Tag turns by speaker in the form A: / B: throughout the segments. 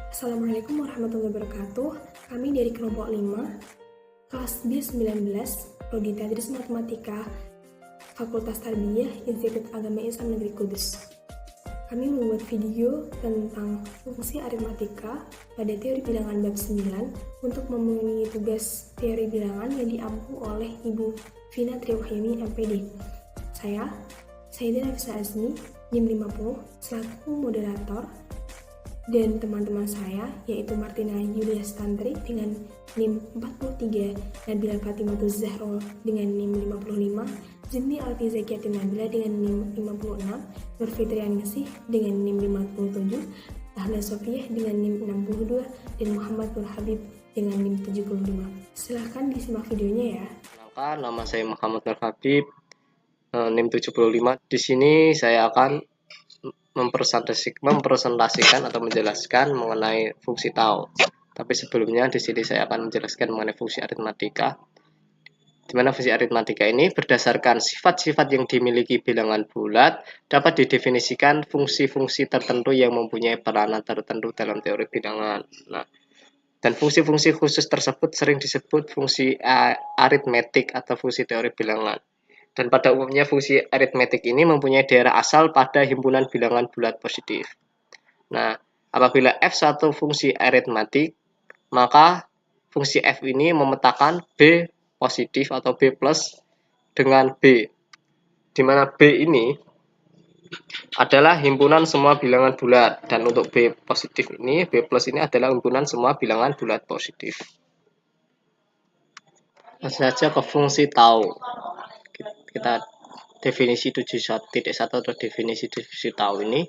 A: Assalamualaikum warahmatullahi wabarakatuh. Kami dari kelompok 5, kelas B19, Prodi Tadris Matematika, Fakultas Tarbiyah, Institut Agama Islam Negeri Kudus. Kami membuat video tentang fungsi aritmatika pada teori bilangan bab 9 untuk memenuhi tugas teori bilangan yang diampu oleh Ibu Vina Triwahyuni, MPD. Saya, Sayyidah Nafisa Azmi, NIM 50, selaku moderator, dan teman-teman saya yaitu Martina Yulia Stantri dengan NIM 43, Nabila Fatimah Zahro dengan NIM 55, Zidni Alfi Zakiatin Nabila dengan NIM 56, Nur Fitriani Ngesih dengan NIM 57, Ahla Sofiah dengan NIM 62, dan Muhammad Nur Habib dengan NIM 75. Silahkan disimak videonya ya.
B: Nama saya Muhammad Nur Habib, NIM 75. Di sini saya akan mempresentasikan atau menjelaskan mengenai fungsi tau. Tapi sebelumnya di sini saya akan menjelaskan mengenai fungsi aritmatika. Di mana fungsi aritmatika ini berdasarkan sifat-sifat yang dimiliki bilangan bulat dapat didefinisikan fungsi-fungsi tertentu yang mempunyai peranan tertentu dalam teori bilangan. Nah, dan fungsi-fungsi khusus tersebut sering disebut fungsi aritmetik atau fungsi teori bilangan. Dan pada umumnya fungsi aritmetik ini mempunyai daerah asal pada himpunan bilangan bulat positif. Nah, apabila f suatu fungsi aritmatik, maka fungsi f ini memetakan b positif atau b plus dengan b, di mana b ini adalah himpunan semua bilangan bulat, dan untuk b positif ini, b plus ini adalah himpunan semua bilangan bulat positif. Langsung saja ke fungsi tau. Kita definisi 7.1 atau definisi tau ini.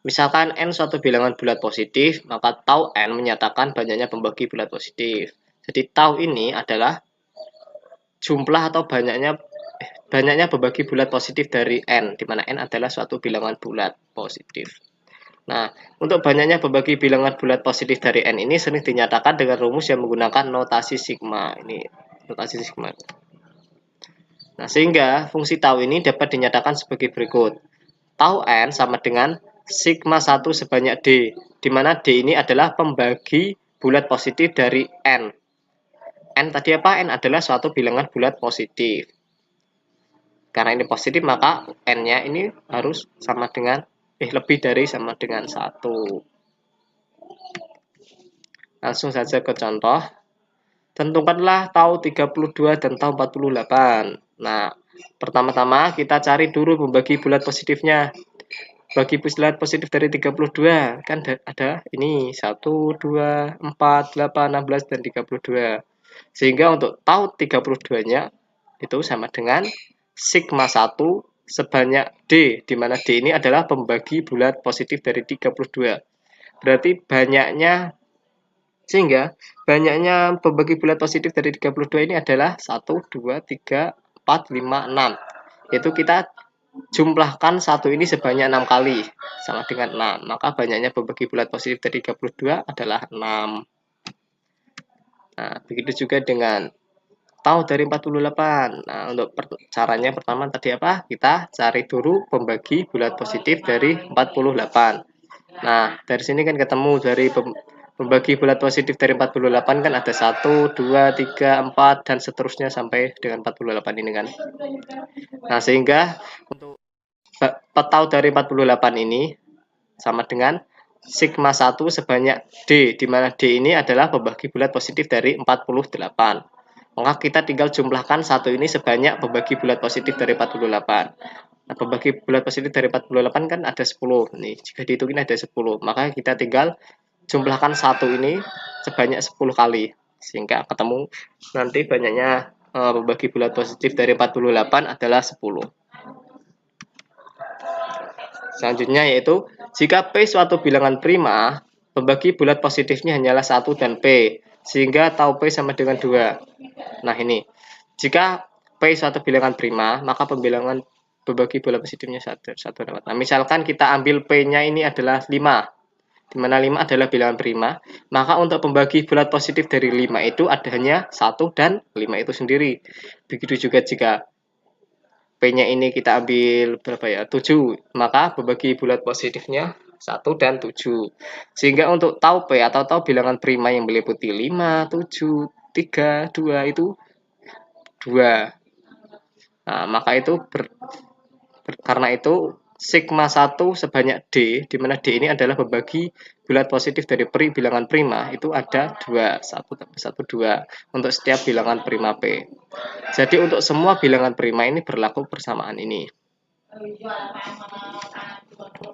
B: Misalkan n suatu bilangan bulat positif, maka tau n menyatakan banyaknya pembagi bulat positif. Jadi tau ini adalah jumlah atau banyaknya pembagi bulat positif dari n, di mana n adalah suatu bilangan bulat positif. Nah, untuk banyaknya pembagi bilangan bulat positif dari n ini sering dinyatakan dengan rumus yang menggunakan notasi sigma. Ini notasi sigma. Nah, sehingga fungsi tau ini dapat dinyatakan sebagai berikut. Tau n sama dengan sigma 1 sebanyak d, di mana d ini adalah pembagi bulat positif dari n. N tadi apa? N adalah suatu bilangan bulat positif. Karena ini positif, maka n-nya ini harus sama dengan lebih dari sama dengan 1. Langsung saja ke contoh. Tentukanlah tau 32 dan tau 48. Nah, pertama-tama kita cari dulu pembagi bulat positifnya. Bagi bulat positif dari 32, kan ada ini 1, 2, 4, 8, 16, dan 32. Sehingga untuk tau 32-nya itu sama dengan sigma 1 sebanyak D, di mana D ini adalah pembagi bulat positif dari 32. Berarti banyaknya, sehingga banyaknya pembagi bulat positif dari 32 ini adalah 1, 2, 3, 4, 5, 6. Yaitu kita jumlahkan 1 ini sebanyak 6 kali, sama dengan 6. Maka banyaknya pembagi bulat positif dari 32 adalah 6. Nah, begitu juga dengan tau dari 48. Nah, untuk caranya pertama tadi apa? Kita cari dulu pembagi bulat positif dari 48. Nah, dari sini kan ketemu dari pembagi bulat positif dari 48 kan ada 1, 2, 3, 4, dan seterusnya sampai dengan 48 ini kan. Nah, sehingga untuk tau dari 48 ini sama dengan sigma 1 sebanyak D, di mana D ini adalah pembagi bulat positif dari 48. Maka kita tinggal jumlahkan 1 ini sebanyak pembagi bulat positif dari 48. Nah, pembagi bulat positif dari 48 kan ada 10. Nih, jika dihitungin ada 10, maka kita tinggal jumlahkan 1 ini sebanyak 10 kali. Sehingga ketemu nanti banyaknya pembagi bulat positif dari 48 adalah 10. Selanjutnya yaitu, jika P suatu bilangan prima, pembagi bulat positifnya hanyalah 1 dan P, sehingga tau P sama dengan 2. Nah ini, jika P suatu bilangan prima, maka pembagi bulat positifnya 1 dapat. Nah, misalkan kita ambil P-nya ini adalah 5, di mana 5 adalah bilangan prima, maka untuk pembagi bulat positif dari 5 itu adanya 1 dan 5 itu sendiri. Begitu juga jika P-nya ini kita ambil berapa ya? 7, maka pembagi bulat positifnya 1 dan 7. Sehingga untuk tahu P atau tahu bilangan prima yang meliputi 5, 7, 3, 2 itu 2. Nah, maka itu karena itu sigma 1 sebanyak D, di mana D ini adalah pembagi bulat positif dari bilangan prima, itu ada 2, 1 tambah 1, 2 untuk setiap bilangan prima P. Jadi untuk semua bilangan prima ini berlaku persamaan ini.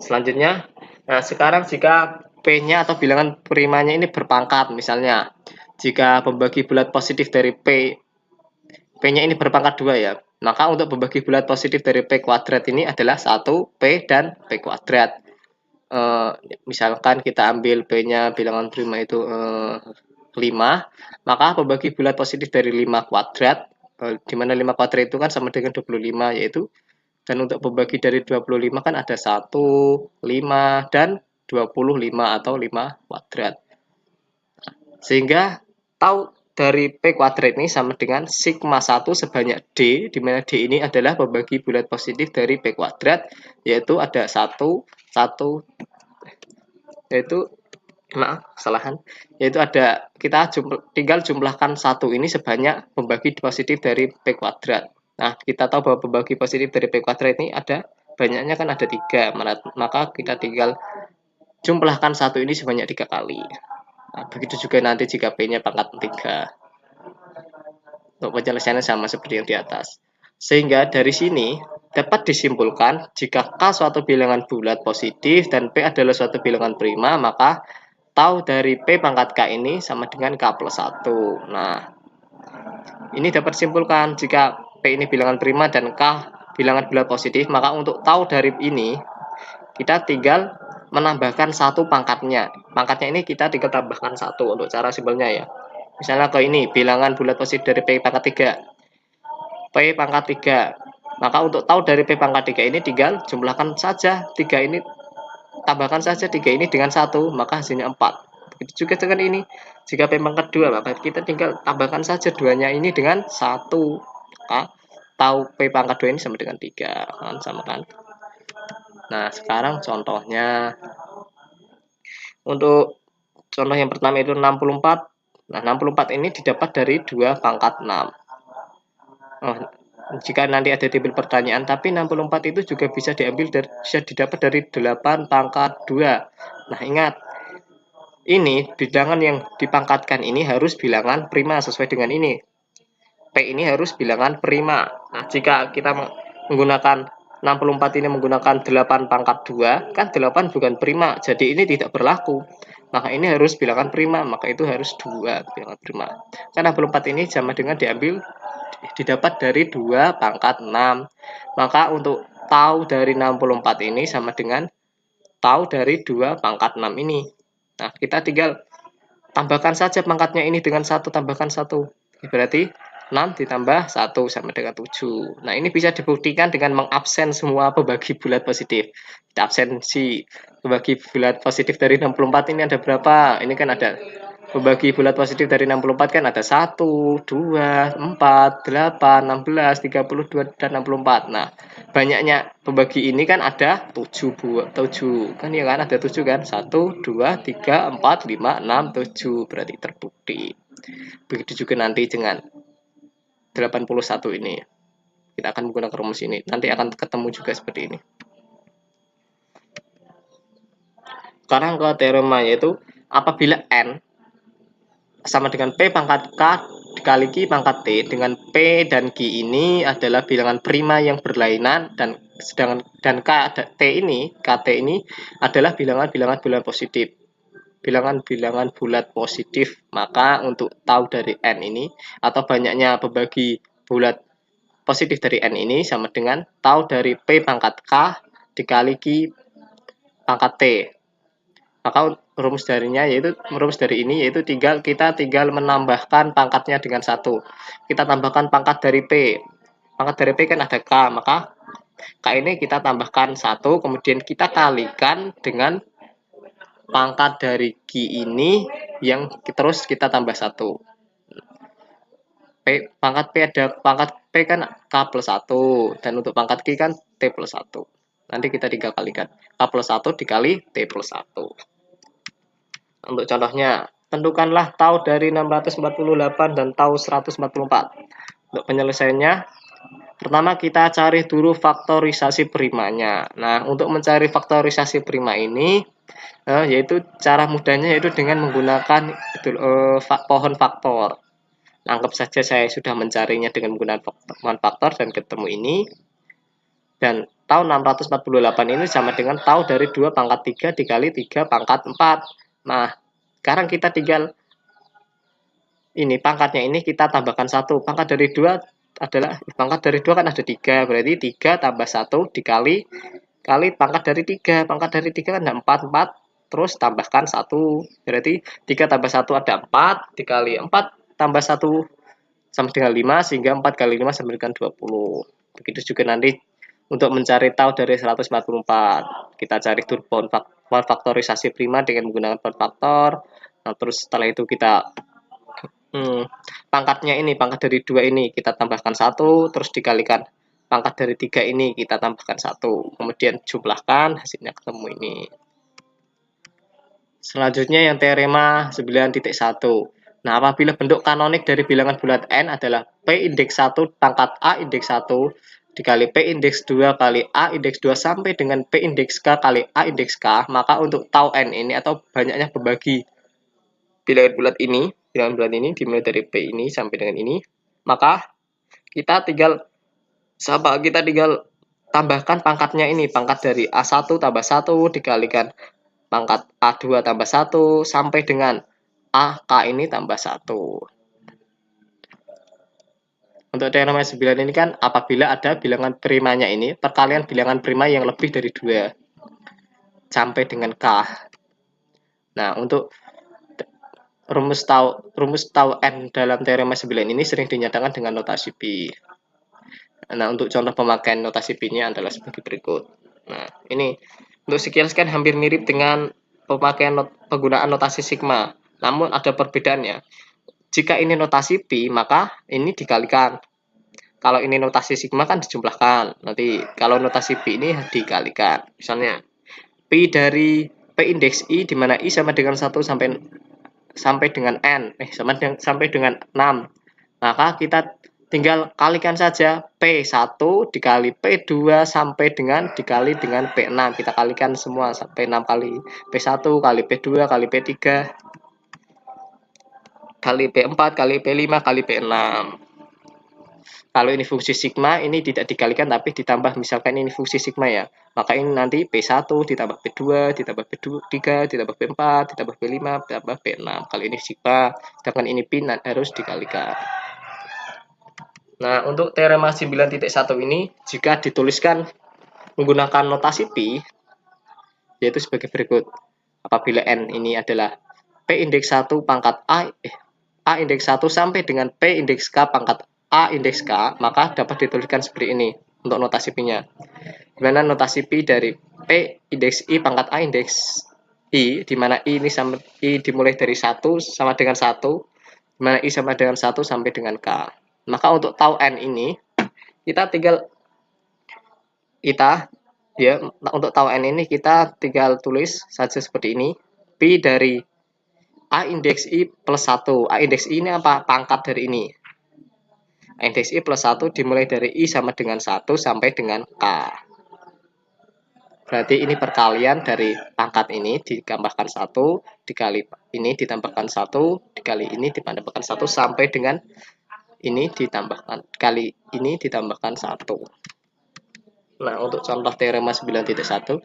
B: Selanjutnya, nah sekarang jika P-nya atau bilangan primanya ini berpangkat, misalnya jika pembagi bulat positif dari P-nya ini berpangkat 2 ya, maka untuk pembagi bulat positif dari P kuadrat ini adalah 1, P, dan P kuadrat. Misalkan kita ambil P-nya bilangan prima itu 5, maka pembagi bulat positif dari 5 kuadrat, di mana 5 kuadrat itu kan sama dengan 25, yaitu, dan untuk pembagi dari 25 kan ada 1, 5, dan 25 atau 5 kuadrat. Sehingga tahu dari P kuadrat ini sama dengan sigma 1 sebanyak D, di mana D ini adalah pembagi bulat positif dari P kuadrat, yaitu ada 1, 1, yaitu, maaf, kesalahan, yaitu ada, kita tinggal jumlahkan 1 ini sebanyak pembagi positif dari P kuadrat. Nah, kita tahu bahwa pembagi positif dari P kuadrat ini ada, banyaknya kan ada 3, maka kita tinggal jumlahkan 1 ini sebanyak 3 kali. Nah, begitu juga nanti jika P-nya pangkat 3. Untuk penyelesaiannya sama seperti yang di atas. Sehingga dari sini dapat disimpulkan jika K suatu bilangan bulat positif dan P adalah suatu bilangan prima, maka tau dari P pangkat K ini sama dengan K plus 1. Nah, ini dapat disimpulkan jika P ini bilangan prima dan K bilangan bulat positif, maka untuk tahu dari ini kita tinggal menambahkan 1 pangkatnya. Pangkatnya ini kita tinggal tambahkan 1 untuk cara simpelnya ya. Misalnya ke ini, bilangan bulat positif dari P pangkat 3. P pangkat 3. Maka untuk tahu dari P pangkat 3 ini tinggal jumlahkan saja 3 ini, tambahkan saja 3 ini dengan 1, maka hasilnya 4. Begitu juga dengan ini. Jika P pangkat 2, maka kita tinggal tambahkan saja 2-nya ini dengan 1. Maka tahu P pangkat 2 ini sama dengan 3. Kan, sama kan? Nah, sekarang contohnya. Untuk contoh yang pertama itu 64. Nah, 64 ini didapat dari 2 pangkat 6. Jika nanti ada timbul pertanyaan, tapi 64 itu juga bisa didapat dari 8 pangkat 2. Nah, ingat, ini bilangan yang dipangkatkan ini harus bilangan prima sesuai dengan ini. P ini harus bilangan prima. Nah, jika kita menggunakan 64 ini menggunakan 8 pangkat 2, kan 8 bukan prima, jadi ini tidak berlaku. Maka ini harus bilangan prima, maka itu harus 2 bilangan prima. Karena 64 ini sama dengan didapat dari 2 pangkat 6. Maka untuk tahu dari 64 ini sama dengan tahu dari 2 pangkat 6 ini. Nah, kita tinggal tambahkan saja pangkatnya ini dengan 1, tambahkan 1. Berarti 6 ditambah 1 sama dengan 7. Nah, ini bisa dibuktikan dengan mengabsen semua pembagi bulat positif. Kita absensi pembagi bulat positif dari 64 ini ada berapa? Ini kan ada pembagi bulat positif dari 64 kan ada 1, 2, 4, 8, 16, 32, dan 64. Nah, banyaknya pembagi ini kan ada 7 kan ya kan, ada 7 kan? 1, 2, 3, 4, 5, 6, 7. Berarti terbukti. Begitu juga nanti dengan 81 ini. Kita akan menggunakan rumus ini. Nanti akan ketemu juga seperti ini. Sekarang ke teorema, yaitu apabila N sama dengan P pangkat K dikali Q pangkat T, dengan P dan Q ini adalah bilangan prima yang berlainan, dan sedangkan KT ini adalah bilangan-bilangan bulat positif. Bilangan-bilangan bulat positif. Maka untuk tahu dari N ini atau banyaknya pembagi bulat positif dari N ini sama dengan tahu dari P pangkat K dikali Q pangkat T. Maka rumus dari ini yaitu kita tinggal menambahkan pangkatnya dengan 1. Kita tambahkan pangkat dari P. Pangkat dari P kan ada K, maka K ini kita tambahkan 1, kemudian kita kalikan dengan pangkat dari Q ini yang terus kita tambah 1. Pangkat P kan K plus 1, dan untuk pangkat Q kan T plus 1. Nanti kita tinggal kalikan. K plus 1 dikali T plus 1. Untuk contohnya, tentukanlah tau dari 648 dan tau 144. Untuk penyelesaiannya, pertama kita cari dulu faktorisasi primanya. Nah, untuk mencari faktorisasi prima ini, yaitu cara mudahnya yaitu dengan menggunakan pohon faktor. Anggap saja saya sudah mencarinya dengan menggunakan pohon faktor dan ketemu ini. Dan tau 648 ini sama dengan tau dari 2 pangkat 3 dikali 3 pangkat 4. Nah, sekarang kita tinggal ini pangkatnya ini kita tambahkan 1. Pangkat dari 2 adalah pangkat dari 2 kan ada 3, berarti 3 tambah 1 dikali pangkat dari 3. Pangkat dari 3 kan ada 4, terus tambahkan 1. Berarti 3 tambah 1 ada 4 dikali 4 tambah 1 sama dengan 5, sehingga 4 kali 5 sama dengan 20. Begitu juga nanti untuk mencari tau dari 144, kita cari dulu pohon faktorisasi prima dengan menggunakan pohon faktor. Nah, terus setelah itu kita pangkatnya ini, pangkat dari 2 ini kita tambahkan 1, terus dikalikan pangkat dari 3 ini kita tambahkan 1, kemudian jumlahkan, hasilnya ketemu ini. Selanjutnya yang teorema 9.1. Nah, apabila bentuk kanonik dari bilangan bulat n adalah P indeks 1 pangkat A indeks 1 dikali P indeks 2 kali A indeks 2 sampai dengan P indeks K kali A indeks K, maka untuk tau n ini atau banyaknya pembagi bilangan bulat ini dimulai dari P ini sampai dengan ini, maka kita tinggal tambahkan pangkatnya ini, pangkat dari A1 tambah 1 dikalikan pangkat A2 tambah 1 sampai dengan AK ini tambah 1. Untuk teorema 9 ini kan apabila ada bilangan primanya ini, perkalian bilangan prima yang lebih dari 2 sampai dengan K. Nah, untuk rumus tau n dalam teorema 9 ini sering dinyatakan dengan notasi pi. Nah, untuk contoh pemakaian notasi pi-nya adalah sebagai berikut. Nah, ini untuk sekilas kan hampir mirip dengan pemakaian penggunaan notasi sigma. Namun ada perbedaannya. Jika ini notasi pi, maka ini dikalikan. Kalau ini notasi sigma kan dijumlahkan. Nanti kalau notasi pi ini dikalikan. Misalnya pi dari P indeks I, di mana I sama dengan 1 sampai dengan n, sampai dengan 6. Maka kita tinggal kalikan saja P1 dikali P2 sampai dengan dikali dengan P6. Kita kalikan semua sampai 6 kali. P1 kali P2 kali P3 kali P4 kali P5 kali P6. Kalau ini fungsi sigma, ini tidak dikalikan tapi ditambah, misalkan ini fungsi sigma ya. Maka ini nanti P1 ditambah P2 ditambah P3 ditambah P4 ditambah P5 ditambah P6. Kalau ini sigma, sedangkan ini pi harus dikalikan. Nah, untuk teorema 9.1 ini jika dituliskan menggunakan notasi pi, yaitu sebagai berikut. Apabila n ini adalah P indeks 1 pangkat A indeks 1 sampai dengan P indeks K pangkat A indeks K, maka dapat dituliskan seperti ini untuk notasi pi-nya. Dimana notasi pi dari P indeks I pangkat A indeks I, dimana I ini sama I dimulai dari 1 sama dengan 1, dimana I sama dengan 1 sampai dengan K. Maka untuk tau n ini untuk tau n ini kita tinggal tulis saja seperti ini. Pi dari A indeks I plus 1. A indeks I ini apa? Pangkat dari ini. A indeks I plus 1 dimulai dari I sama dengan 1 sampai dengan K. Berarti ini perkalian dari pangkat ini ditambahkan 1 dikali ini ditambahkan 1 dikali ini ditambahkan 1 sampai dengan ini ditambahkan kali ini ditambahkan 1. Nah, untuk contoh teorema 9.1,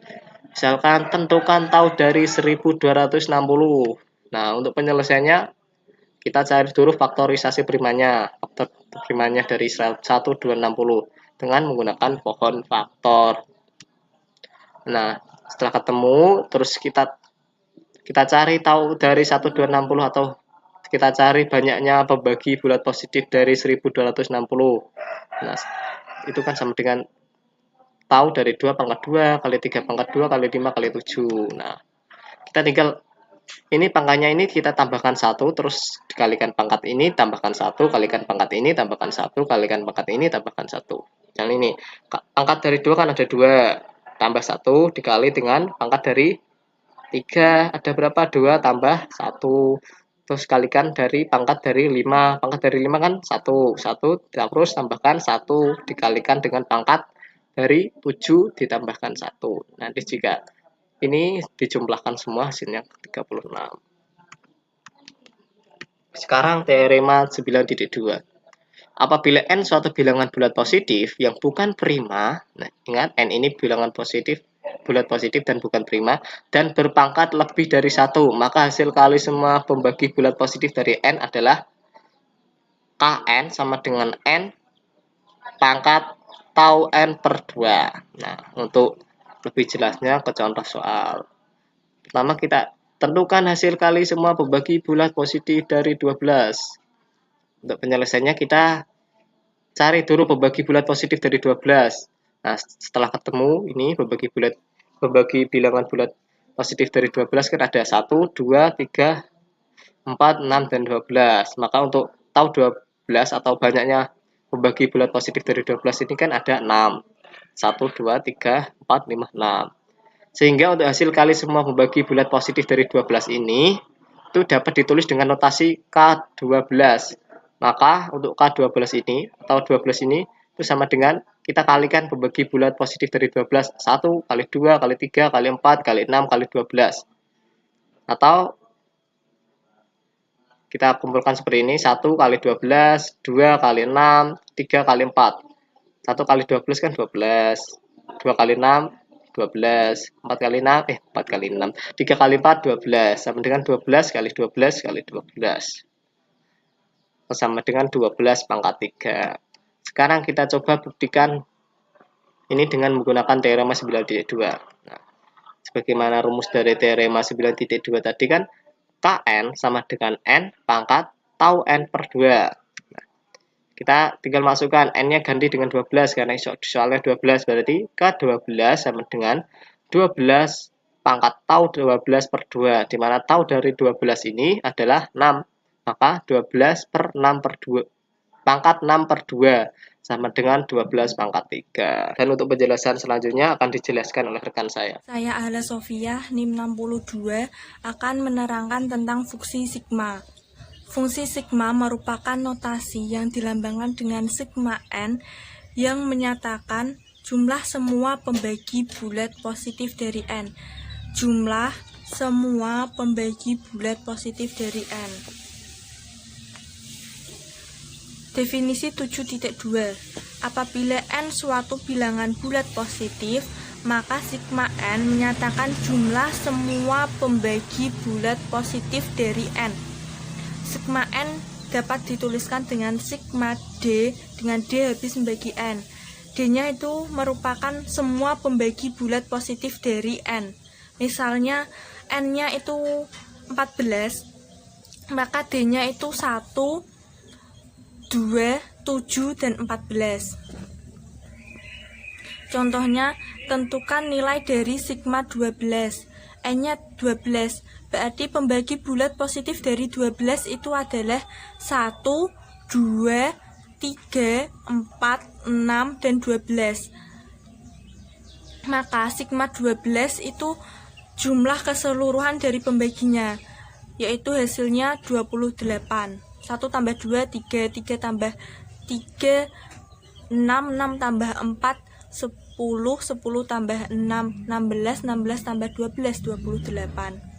B: misalkan tentukan tau dari 1260. Nah, untuk penyelesaiannya kita cari dulu faktorisasi primanya. Faktor primanya dari 1260 dengan menggunakan pohon faktor. Nah, setelah ketemu, terus kita cari tau dari 1260 atau kita cari banyaknya pembagi bulat positif dari 1260. Nah, itu kan sama dengan tau dari 2 pangkat 2 kali 3 pangkat 2 kali 5 kali 7. Nah, kita tinggal ini pangkatnya ini kita tambahkan 1, terus dikalikan pangkat ini, tambahkan 1, kalikan pangkat ini, tambahkan 1, kalikan pangkat ini, tambahkan 1. Misalnya ini, pangkat dari 2 kan ada 2. tambah 1 dikali dengan pangkat dari 3. Ada berapa? 2 tambah 1. Terus kalikan dari pangkat dari 5. Pangkat dari 5 kan 1. 1 terus tambahkan 1 dikalikan dengan pangkat dari 7 ditambahkan 1. Nanti jika ini dijumlahkan semua hasilnya 36. Sekarang teorema 9.2. Apabila n suatu bilangan bulat positif yang bukan prima, nah ingat n ini bilangan positif, bulat positif dan bukan prima, dan berpangkat lebih dari 1, maka hasil kali semua pembagi bulat positif dari n adalah Kn sama dengan n pangkat tau n per 2. Nah, untuk lebih jelasnya ke contoh soal. Pertama kita tentukan hasil kali semua pembagi bulat positif dari 12. Untuk penyelesaiannya kita cari dulu pembagi bulat positif dari 12. Nah, setelah ketemu ini pembagi bilangan bulat positif dari 12 kan ada 1, 2, 3, 4, 6, dan 12. Maka untuk tahu 12 atau banyaknya pembagi bulat positif dari 12 ini kan ada 6. 1, 2, 3, 4, 5, 6. Sehingga untuk hasil kali semua pembagi bulat positif dari 12 ini itu dapat ditulis dengan notasi K12. Maka untuk K12 ini atau 12 ini itu sama dengan kita kalikan pembagi bulat positif dari 12. 1 kali 2 kali 3 kali 4 kali 6 kali 12. Atau kita kumpulkan seperti ini. 1 kali 12, 2 kali 6, 3 kali 4. 1 kali 12 kan 12. 2 kali 6, 12. 4 kali 6, 4 kali 6. 3 kali 4, 12. Sama dengan 12 kali 12 kali 12. Sama dengan 12 pangkat 3. Sekarang kita coba buktikan ini dengan menggunakan teorema 9.2. Nah, sebagaimana rumus dari teorema 9.2 tadi kan Kn sama dengan n pangkat tau n per 2. Nah, kita tinggal masukkan n-nya ganti dengan 12 karena soalnya 12, berarti K12 sama dengan 12 pangkat tau 12 per 2, di mana tau dari 12 ini adalah 6. Maka 12 per 6 per 2, pangkat 6 per 2 sama dengan 12 pangkat 3. Dan untuk penjelasan selanjutnya akan dijelaskan oleh rekan saya.
C: Saya Ahla Sofia, NIM 62, akan menerangkan tentang fungsi sigma. Fungsi sigma merupakan notasi yang dilambangkan dengan sigma n yang menyatakan jumlah semua pembagi bulat positif dari n. Jumlah semua pembagi bulat positif dari n. Definisi 7.2. Apabila n suatu bilangan bulat positif, maka sigma n menyatakan jumlah semua pembagi bulat positif dari n. Sigma n dapat dituliskan dengan sigma d, dengan d habis membagi n. D-nya itu merupakan semua pembagi bulat positif dari n. Misalnya n-nya itu 14, maka D-nya itu 1, 2, 7, dan 14. Contohnya, tentukan nilai dari sigma 12. N-nya 12, berarti pembagi bulat positif dari 12 itu adalah 1, 2, 3, 4, 6, dan 12. Maka sigma 12 itu jumlah keseluruhan dari pembaginya, yaitu hasilnya 28. 1 tambah 2, 3, 3 tambah 3, 6, 6 tambah 4, 10, 10 tambah 6, 16, 16 tambah 12, 28.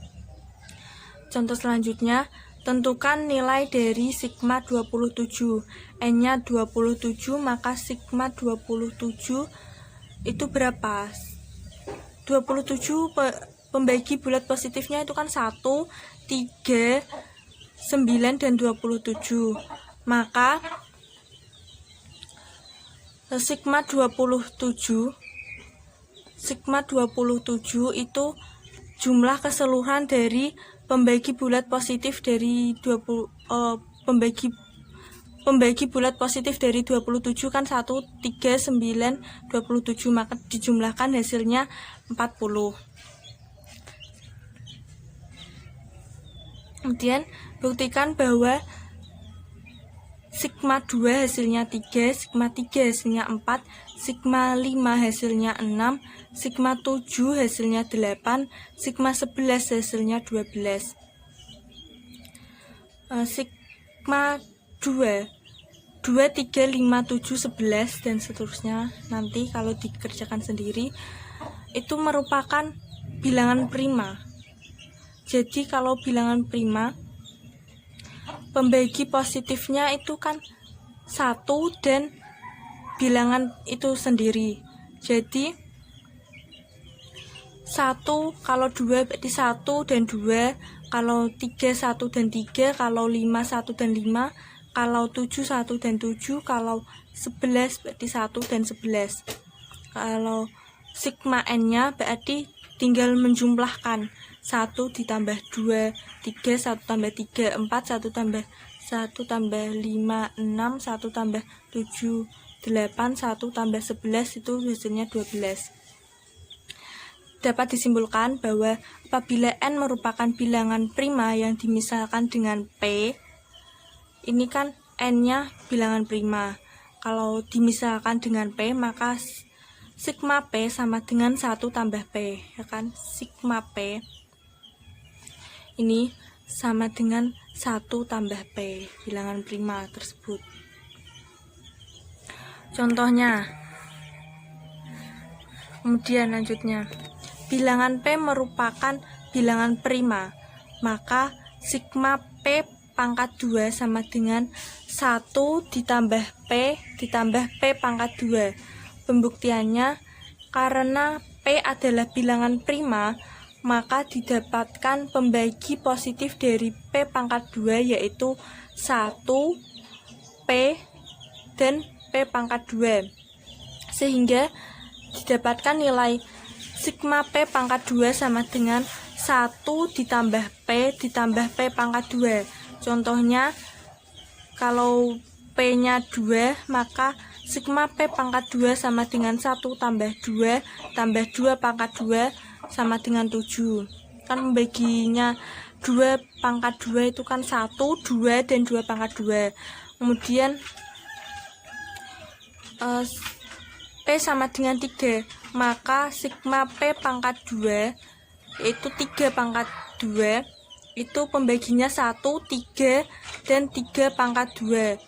C: Contoh selanjutnya, tentukan nilai dari sigma 27. N-nya 27, maka sigma 27 itu berapa? 27 pembagi bulat positifnya itu kan 1, 3, 9, dan 27. Maka sigma 27 itu jumlah keseluruhan dari pembagi bulat positif dari 20 pembagi bulat positif dari 27 kan 1, 3, 9, 27, maka dijumlahkan hasilnya 40. Kemudian buktikan bahwa sigma 2 hasilnya 3, sigma 3 hasilnya 4, sigma 5 hasilnya 6, sigma 7 hasilnya 8, sigma 11 hasilnya 12. Sigma 2, 2, 3, 5, 7, 11 dan seterusnya nanti kalau dikerjakan sendiri itu merupakan bilangan prima. Jadi kalau bilangan prima, pembagi positifnya itu kan 1 dan bilangan itu sendiri. Jadi 1 kalau 2 berarti 1 dan 2, kalau 3 1 dan 3, kalau 5 1 dan 5, kalau 7 1 dan 7, kalau 11 berarti 1 dan 11. Kalau sigma n-nya berarti tinggal menjumlahkan 1 ditambah 2, 3, 1 tambah 3, 4, 1 tambah 1 tambah 5, 6, 1 tambah 7, 8, 1 tambah 11 itu hasilnya 12. Dapat disimpulkan bahwa apabila n merupakan bilangan prima yang dimisalkan dengan p, ini kan n-nya bilangan prima. Kalau dimisalkan dengan p, maka sigma p sama dengan 1 tambah p, ya kan? Sigma p ini sama dengan 1 tambah p, bilangan prima tersebut. Contohnya, kemudian lanjutnya, bilangan p merupakan bilangan prima, maka sigma p pangkat 2 sama dengan 1 ditambah p pangkat 2. Pembuktiannya, karena p adalah bilangan prima, maka didapatkan pembagi positif dari p pangkat 2 yaitu 1, p, dan p pangkat 2. Sehingga didapatkan nilai sigma p pangkat 2 sama dengan 1 ditambah p pangkat 2. Contohnya, kalau p-nya 2, maka sigma p pangkat 2 sama dengan 1 tambah 2 pangkat 2 sama dengan 7. Kan membaginya 2 pangkat 2 itu kan 1, 2, dan 2 pangkat 2. Kemudian p sama dengan 3, maka sigma p pangkat 2 yaitu 3 pangkat 2 itu pembaginya 1, 3, dan 3 pangkat 2.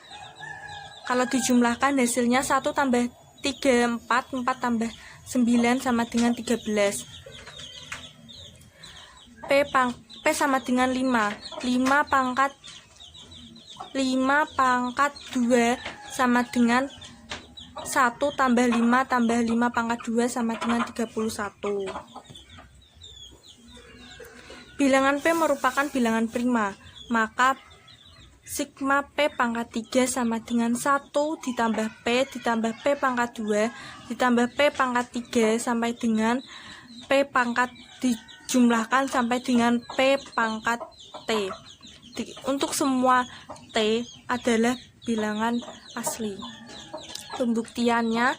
C: Kalau dijumlahkan hasilnya 1 tambah 3, 4 tambah 9 sama dengan 13. P sama dengan 5 pangkat 2 sama dengan 1 tambah 5 pangkat 2 sama dengan 31. Bilangan P merupakan bilangan prima, maka sigma P pangkat 3 sama dengan 1 ditambah P pangkat 2 ditambah P pangkat 3 sampai dengan P pangkat dijumlahkan sampai dengan P pangkat T. Untuk semua T adalah bilangan asli. Pembuktiannya,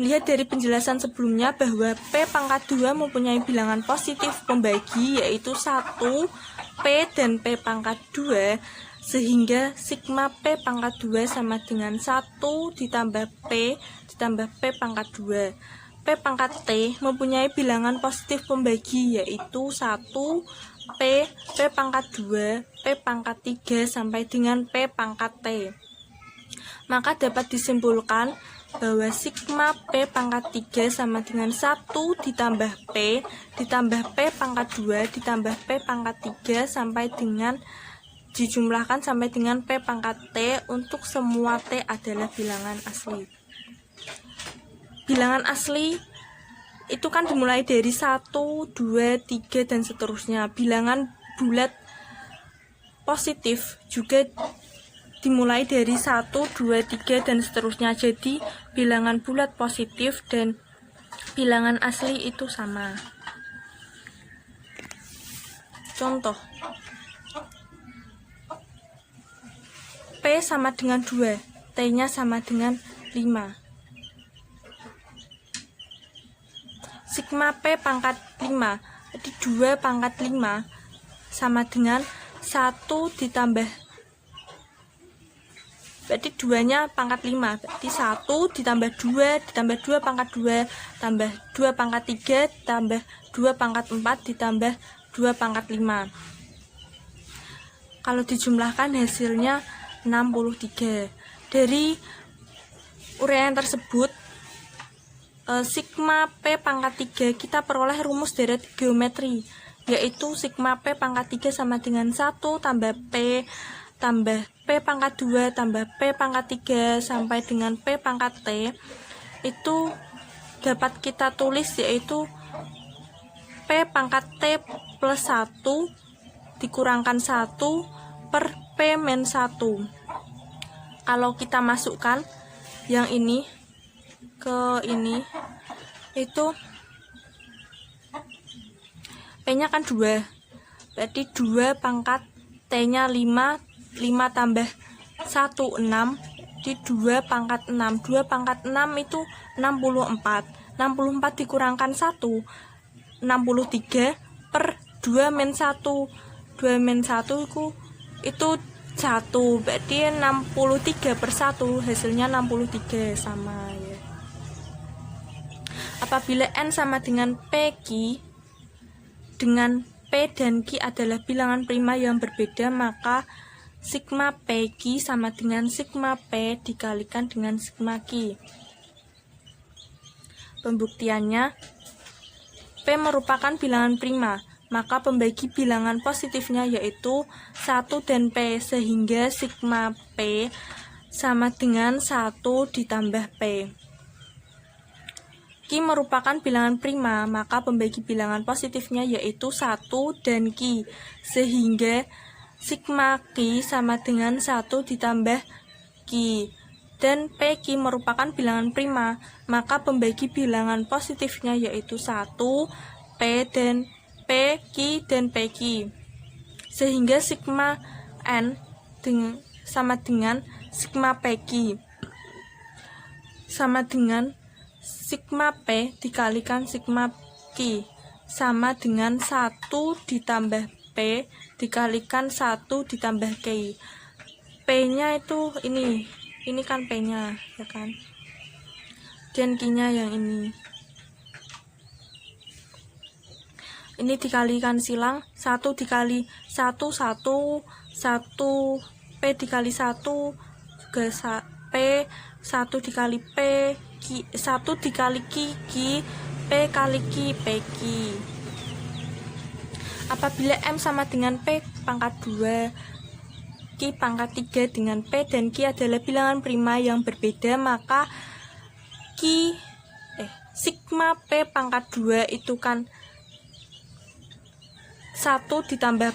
C: lihat dari penjelasan sebelumnya bahwa P pangkat 2 mempunyai bilangan positif pembagi yaitu 1, P, dan P pangkat 2, sehingga sigma P pangkat 2 sama dengan 1 ditambah P pangkat 2. P pangkat T mempunyai bilangan positif pembagi yaitu 1, P pangkat 2, P pangkat 3 sampai dengan P pangkat T. Maka dapat disimpulkan bahwa sigma P pangkat 3 sama dengan 1 ditambah P pangkat 2 ditambah P pangkat 3 sampai dengan dijumlahkan sampai dengan P pangkat T. Untuk semua T adalah bilangan asli. Bilangan asli itu kan dimulai dari 1, 2, 3, dan seterusnya. Bilangan bulat positif juga dimulai dari 1, 2, 3, dan seterusnya. Jadi bilangan bulat positif dan bilangan asli itu sama. Contoh, P sama dengan 2, T-nya sama dengan 5. Sigma P pangkat 5, jadi 2 pangkat 5 sama dengan 1 ditambah berarti 2-nya pangkat 5. Berarti 1 ditambah 2 ditambah 2 pangkat 2 tambah 2 pangkat 3 tambah 2 pangkat 4 ditambah 2 pangkat 5. Kalau dijumlahkan hasilnya 63. Dari uraian tersebut, sigma P pangkat 3 kita peroleh rumus dari geometri, yaitu sigma P pangkat 3 sama dengan 1 tambah P pangkat 2 tambah P pangkat 3 sampai dengan P pangkat T. Itu dapat kita tulis yaitu P pangkat T plus 1 dikurangkan 1 per P min 1. Kalau kita masukkan yang ini ke ini, itu P-nya kan 2, berarti 2 pangkat T-nya 5 tambah 1, 6, di 2 pangkat 6. 2 pangkat 6 itu 64. 64 dikurangkan 1, 63 per 2 min 1. 2 min 1 itu 1, berarti 63 per 1, hasilnya 63, sama ya. Apabila N sama dengan PQ, dengan P dan Q adalah bilangan prima yang berbeda, maka sigma PQ sama dengan sigma P dikalikan dengan sigma Q. Pembuktiannya, P merupakan bilangan prima, maka pembagi bilangan positifnya yaitu 1 dan P, sehingga sigma P sama dengan 1 ditambah P. Q merupakan bilangan prima, maka pembagi bilangan positifnya yaitu 1 dan Q, sehingga sigma Q sama dengan 1 ditambah Q. Dan PQ merupakan bilangan prima, maka pembagi bilangan positifnya yaitu 1, P dan PQ dan PQ, sehingga sigma N sama dengan sigma PQ sama dengan sigma P dikalikan sigma Q sama dengan 1 ditambah P dikalikan 1 ditambah Q. P-nya itu ini kan P-nya, ya kan, dan Q-nya yang ini dikalikan silang, 1 dikali 1, 1 P dikali 1 juga P, 1 dikali P, 1 dikali Q, P kali Q, PQ. Apabila M sama dengan P pangkat 2, Q pangkat 3 dengan P dan Q adalah bilangan prima yang berbeda, maka sigma P pangkat 2 itu kan 1 ditambah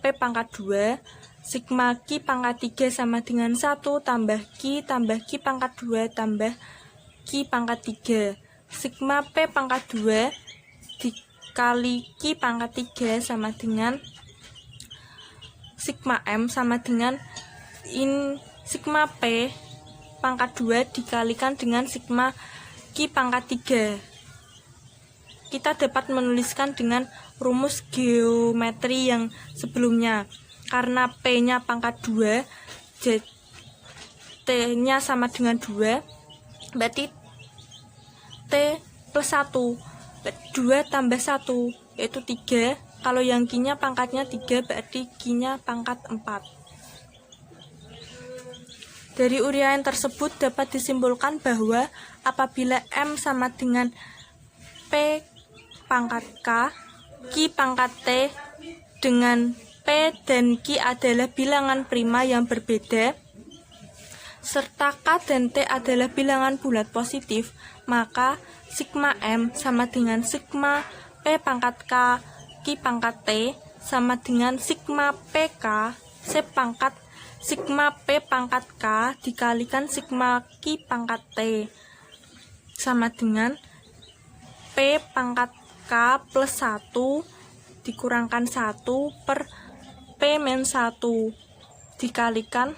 C: P pangkat 2, sigma Q pangkat 3 sama dengan 1 tambah Q pangkat 2 tambah Q pangkat 3. Sigma P pangkat 2 dikali Q pangkat 3 sama dengan sigma M sama dengan sigma P pangkat 2 dikalikan dengan sigma Q pangkat 3. Kita dapat menuliskan dengan rumus geometri yang sebelumnya. Karena P-nya pangkat 2, T-nya sama dengan 2, berarti T plus 1, 2 tambah 1, yaitu 3. Kalau yang Q-nya pangkatnya 3, berarti Q-nya pangkat 4. Dari uraian tersebut dapat disimpulkan bahwa apabila M sama dengan P pangkat K, Q pangkat T dengan P dan Q adalah bilangan prima yang berbeda, serta K dan T adalah bilangan bulat positif, maka sigma M sama dengan sigma P pangkat K, Q pangkat T sama dengan sigma PK, sepangkat sigma P pangkat K dikalikan sigma Q pangkat T sama dengan P pangkat K plus 1 dikurangkan 1 per P min 1 dikalikan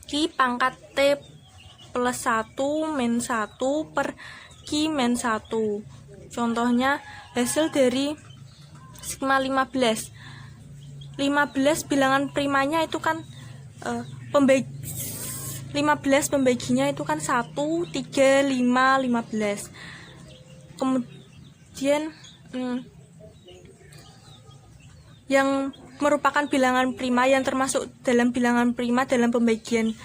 C: Q pangkat T plus 1 min 1 per Q min 1. Contohnya hasil dari sigma 15 bilangan primanya itu kan 15 pembaginya itu kan 1, 3, 5, 15. Kemudian yang merupakan bilangan prima yang termasuk dalam bilangan prima dalam pembagi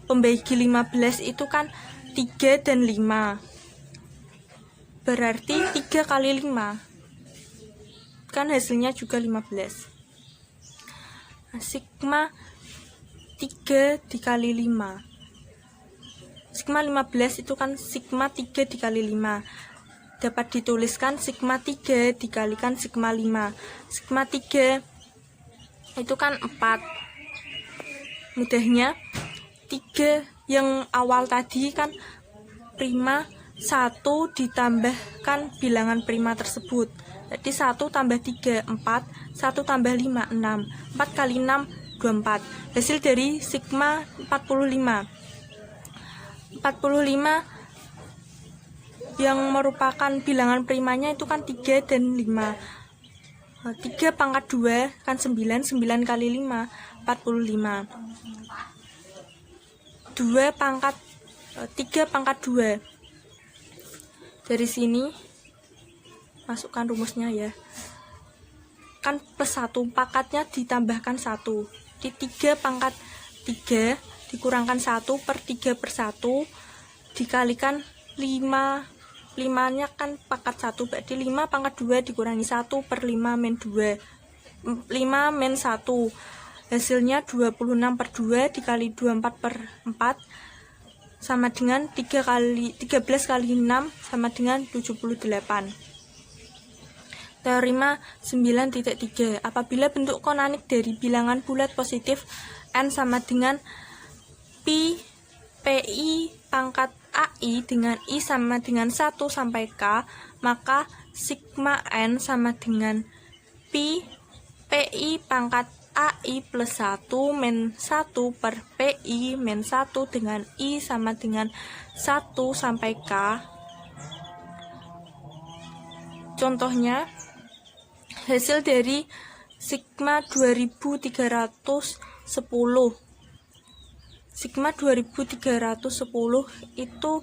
C: 15 itu kan 3 dan 5. Berarti 3 kali 5 kan hasilnya juga 15. Sigma 3 dikali 5. Sigma 15 itu kan sigma 3 dikali 5. Dapat dituliskan sigma 3 dikalikan sigma 5. Sigma 3 itu kan 4. Mudahnya 3 yang awal tadi kan prima 1 ditambahkan bilangan prima tersebut. Jadi 1 tambah 3, 4, 1 tambah 5, 6, 4 kali 6, 24. Hasil dari sigma 45. 45 yang merupakan bilangan primanya itu kan 3 dan 5. 3 pangkat 2 kan 9, 9 kali 5, 45. 3 pangkat 2. Dari sini masukkan rumusnya ya. Kan plus 1, pangkatnya ditambahkan 1. Di 3 pangkat 3 dikurangkan 1 per 3 per 1 dikalikan 5. 5-nya kan pangkat 1, berarti 5 pangkat 2 dikurangi 1 per 5 min 2. 5 min 1. Hasilnya 26 per 2 dikali 24 per 4 sama dengan 13 kali 6 sama dengan 78. Teorema 9.3. Apabila bentuk konanik dari bilangan bulat positif n sama dengan pi pi pangkat ai dengan i sama dengan 1 sampai k, maka sigma n sama dengan pi pi pangkat ai plus 1 min 1 per pi min 1 dengan i sama dengan 1 sampai k. Contohnya, hasil dari sigma 2310. Sigma 2310 itu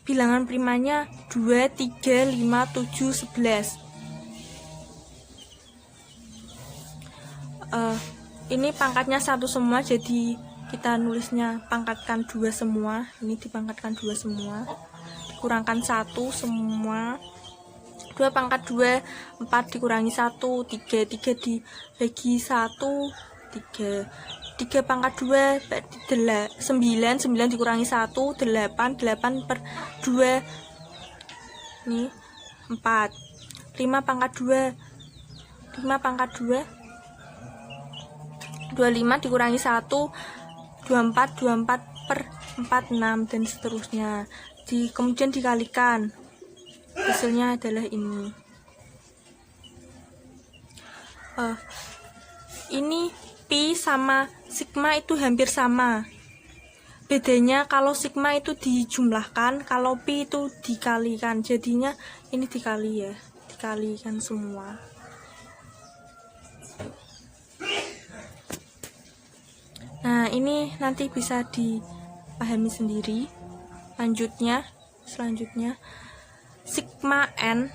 C: bilangan primanya 2, 3, 5, 7, 11. Ini pangkatnya 1 semua, jadi kita nulisnya pangkatkan 2 semua. Ini dipangkatkan 2 semua, dikurangkan 1 semua. 2 pangkat 2, 4 dikurangi 1, 3 dibagi 1, 3 pangkat 2 berarti 9 dikurangi 1, 8 per 2 ini 4. 5 pangkat 2 25 dikurangi 1, 24 per 4, 6 dan seterusnya. Kemudian dikalikan, hasilnya adalah ini. Ini pi sama sigma itu hampir sama. Bedanya kalau sigma itu dijumlahkan, kalau pi itu dikalikan. Jadinya ini dikali ya, dikalikan semua. Nah, ini nanti bisa dipahami sendiri. Selanjutnya sigma n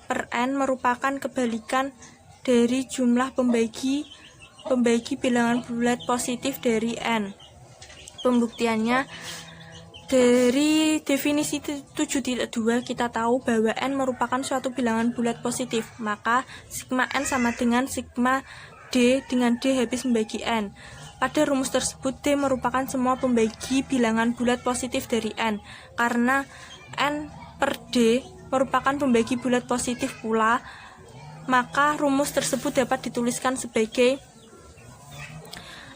C: per n merupakan kebalikan dari jumlah pembagi bilangan bulat positif dari n. Pembuktiannya dari definisi 7.2 kita tahu bahwa n merupakan suatu bilangan bulat positif, maka sigma n sama dengan sigma d dengan d habis membagi n. Pada rumus tersebut d merupakan semua pembagi bilangan bulat positif dari n. Karena n per d merupakan pembagi bulat positif pula, maka rumus tersebut dapat dituliskan sebagai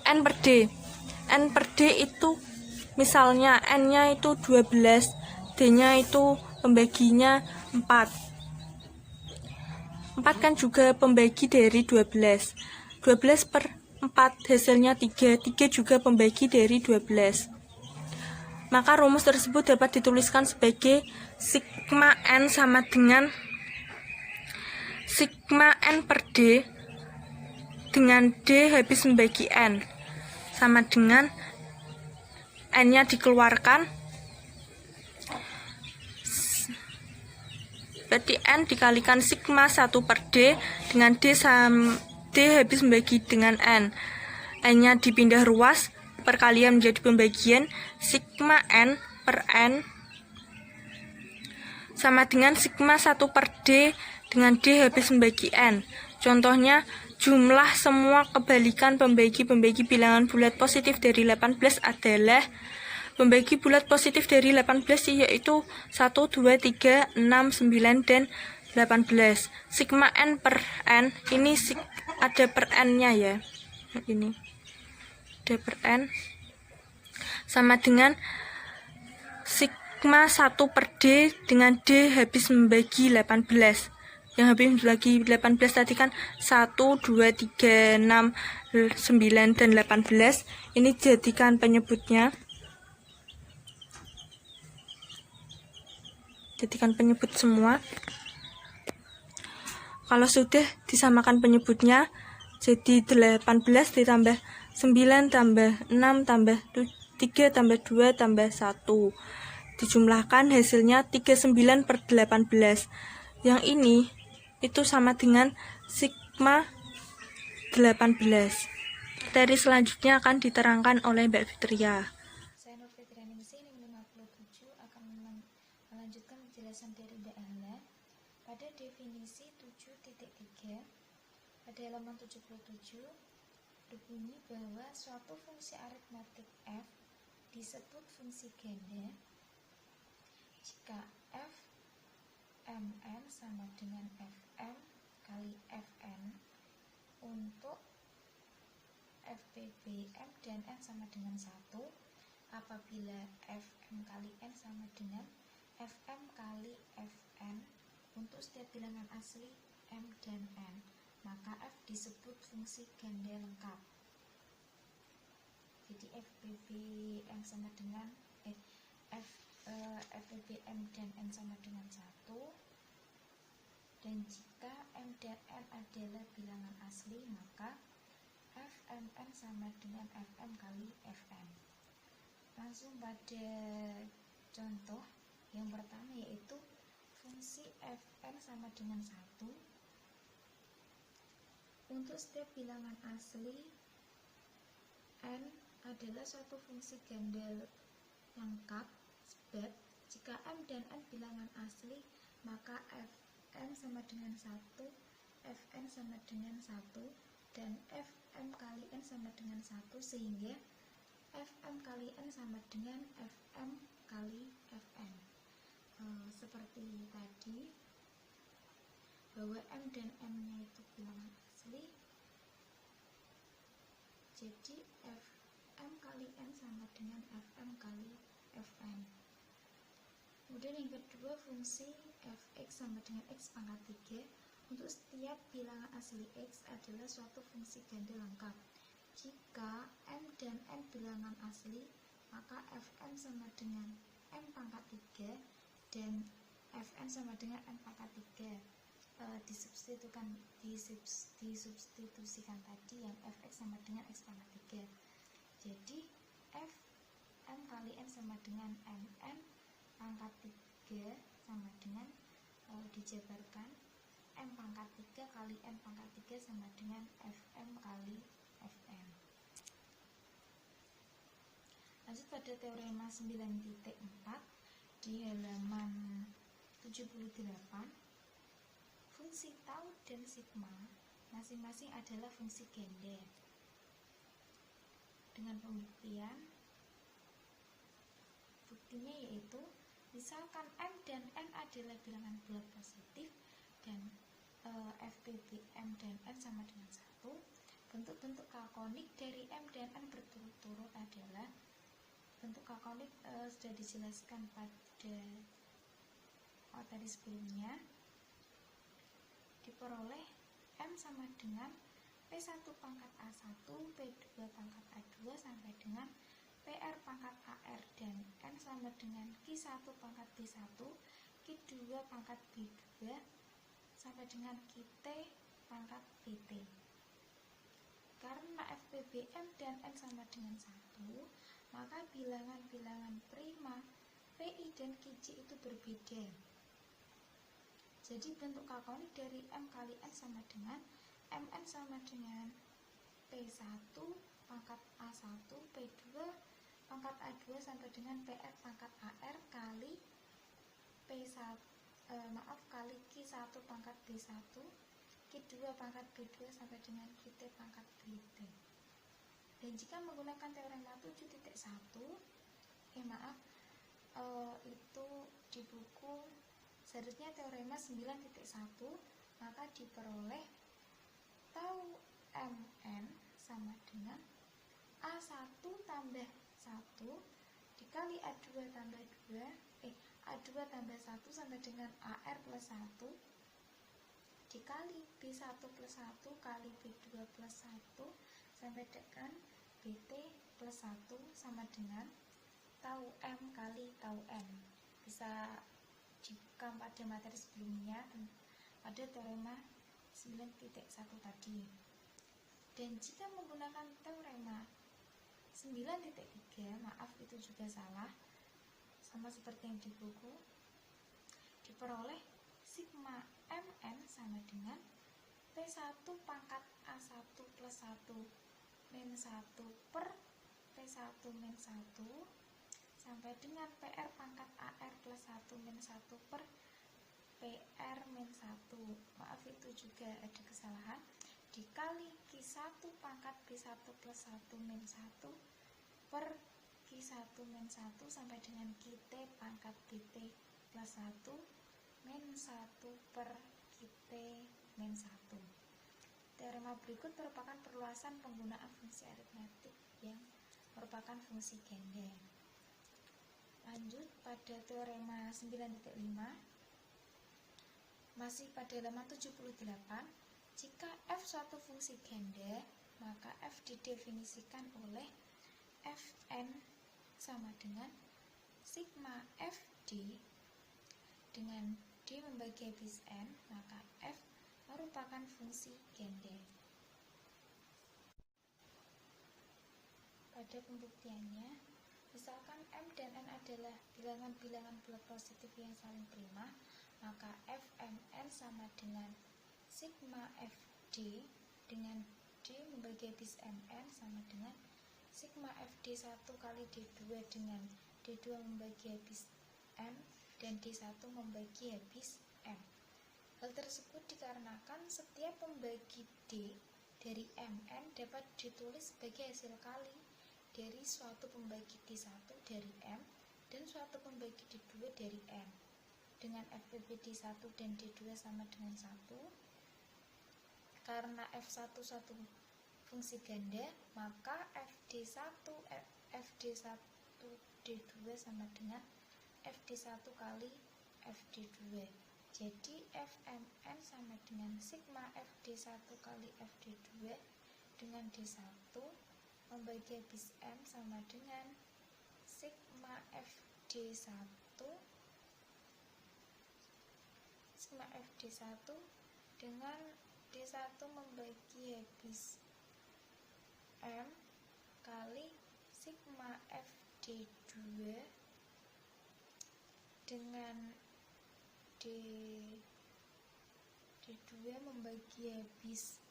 C: n per d. N per d itu misalnya n-nya itu 12, d-nya itu pembaginya 4. 4 kan juga pembagi dari 12. 12 per 4 hasilnya 3 juga pembagi dari 12. Maka rumus tersebut dapat dituliskan sebagai sigma n sama dengan sigma n per d dengan d habis membagi n sama dengan N-nya dikeluarkan, berarti N dikalikan sigma 1 per D dengan D habis membagi dengan N. N-nya dipindah ruas, perkalian menjadi pembagian, sigma N per N sama dengan sigma 1 per D dengan D habis membagi N. Contohnya, jumlah semua kebalikan pembagi bilangan bulat positif dari 18 adalah pembagi bulat positif dari 18 yaitu 1, 2, 3, 6, 9, dan 18. Sigma N per N, ini ada per N-nya ya. Ini. Ada per N. Sama dengan sigma 1 per D dengan D habis membagi 18. Yang habis membagi 18 tadi kan 1, 2, 3, 6, 9, dan 18. Ini jadikan penyebutnya. Jadikan penyebut semua. Kalau sudah disamakan penyebutnya, jadi 18 ditambah 9 tambah 6 tambah 3 tambah 2 tambah 1. Dijumlahkan hasilnya 39 per 18. Yang ini itu sama dengan sigma 18. Materi selanjutnya akan diterangkan oleh Mbak Fitria.
D: Saya Nur Fitriani Mesin 57 akan melanjutkan penjelasan dari Mbak Hala pada definisi 7.3 pada halaman 77 berbunyi bahwa suatu fungsi aritmatik f disebut fungsi ganda jika f mn sama dengan fm kali fn untuk fpb m dan n sama dengan 1 apabila fm kali n sama dengan fm kali fn untuk setiap bilangan asli m dan n, maka f disebut fungsi ganda lengkap. Jadi fpb m sama dengan fpb m dan n sama dengan 1, dan jika m dan n adalah bilangan asli, maka fmn sama dengan fm kali fn. Langsung pada contoh yang pertama, yaitu fungsi fn sama dengan 1 untuk setiap bilangan asli n adalah suatu fungsi ganda lengkap, sebab jika m dan n bilangan asli, maka fn sama dengan 1, fn sama dengan 1, dan fm kali n sama dengan 1, sehingga fm kali n sama dengan fm kali fn. Seperti tadi, bahwa m dan n nya itu bilangan asli, jadi fm kali n sama dengan fm kali fn. Kemudian yang kedua, fungsi fx sama dengan x pangkat 3 untuk setiap bilangan asli x adalah suatu fungsi ganda lengkap. Jika m dan n bilangan asli, maka fm sama dengan m pangkat 3 dan fn sama dengan n pangkat 3. Disubstitusikan tadi yang fx sama dengan x pangkat 3. Jadi fm kali n sama dengan mn pangkat 3 sama dengan dijabarkan m pangkat 3 kali n pangkat 3 sama dengan fm kali fn. Lanjut pada teorema 9.4 di halaman 78. Fungsi tau dan sigma masing-masing adalah fungsi ganda. Dengan pembuktian, buktinya yaitu misalkan m dan n adalah bilangan bulat positif dan fpb m dan n sama dengan 1, bentuk-bentuk kakonik dari m dan n berturut-turut adalah bentuk kakonik sudah dijelaskan pada materi sebelumnya, diperoleh m sama dengan P1 pangkat A1, P2 pangkat A2 sampai dengan PR pangkat AR, dan n sama dengan Q1 pangkat B1, Q2 pangkat B2 sampai dengan QT pangkat BT. Karena FPB M dan n sama dengan 1, maka bilangan-bilangan prima PI dan QC itu berbeda. Jadi bentuk kakonik dari M kali N sama dengan Mn sama dengan P1 pangkat A1 P2 pangkat A2 sampai dengan PR pangkat AR kali kali Q1 pangkat B1 Q2 pangkat B2 sampai dengan QT pangkat BT. Dan jika menggunakan teorema 7.1 itu di buku seharusnya teorema 9.1, maka diperoleh tau Mn sama dengan A1 tambah 1 dikali A2 tambah 2 A2 tambah 1 sampai dengan AR plus 1 dikali B1 plus 1 kali B2 plus 1 sampai dengan BT plus 1 sama dengan tau M kali tau N. Bisa dibuka pada materi sebelumnya pada teorema 9.1 tadi. Dan jika menggunakan teorema 9.3, maaf itu juga salah, sama seperti yang di buku, diperoleh sigma Mn sama dengan P1 pangkat A1 plus 1 min 1 per P1 min 1 sampai dengan PR pangkat AR plus 1 min 1 per PR min 1, maaf itu juga ada kesalahan, dikali Q1 pangkat B1 plus 1 min 1 per Q1 min 1 sampai dengan QT pangkat BT plus 1 min 1 per QT min 1. Teorema berikut merupakan perluasan penggunaan fungsi aritmetik yang merupakan fungsi ganda. Lanjut pada teorema 9.5, masih pada halaman 78. Jika f suatu fungsi ganda, maka f didefinisikan oleh Fn sama dengan sigma Fd dengan D membagi habis N, maka f merupakan fungsi ganda. Pada pembuktiannya, misalkan M dan N adalah bilangan-bilangan bulat positif yang saling prima, maka Fmn sama dengan sigma Fd dengan D membagi habis Mn sama dengan sigma Fd1 kali D2 dengan D2 membagi habis M dan D1 membagi habis M. Hal tersebut dikarenakan setiap pembagi D dari Mn dapat ditulis sebagai hasil kali dari suatu pembagi D1 dari M dan suatu pembagi D2 dari M. Dengan FPB D1 dan D2 sama dengan 1, karena F1 suatu fungsi ganda, maka FD1 D2 sama dengan FD1 kali FD2. Jadi Fmn sama dengan sigma Fd1 kali Fd2 dengan D1 membagi habis M sama dengan sigma Fd1 dengan D1 membagi habis M kali sigma Fd2 dengan D2 membagi habis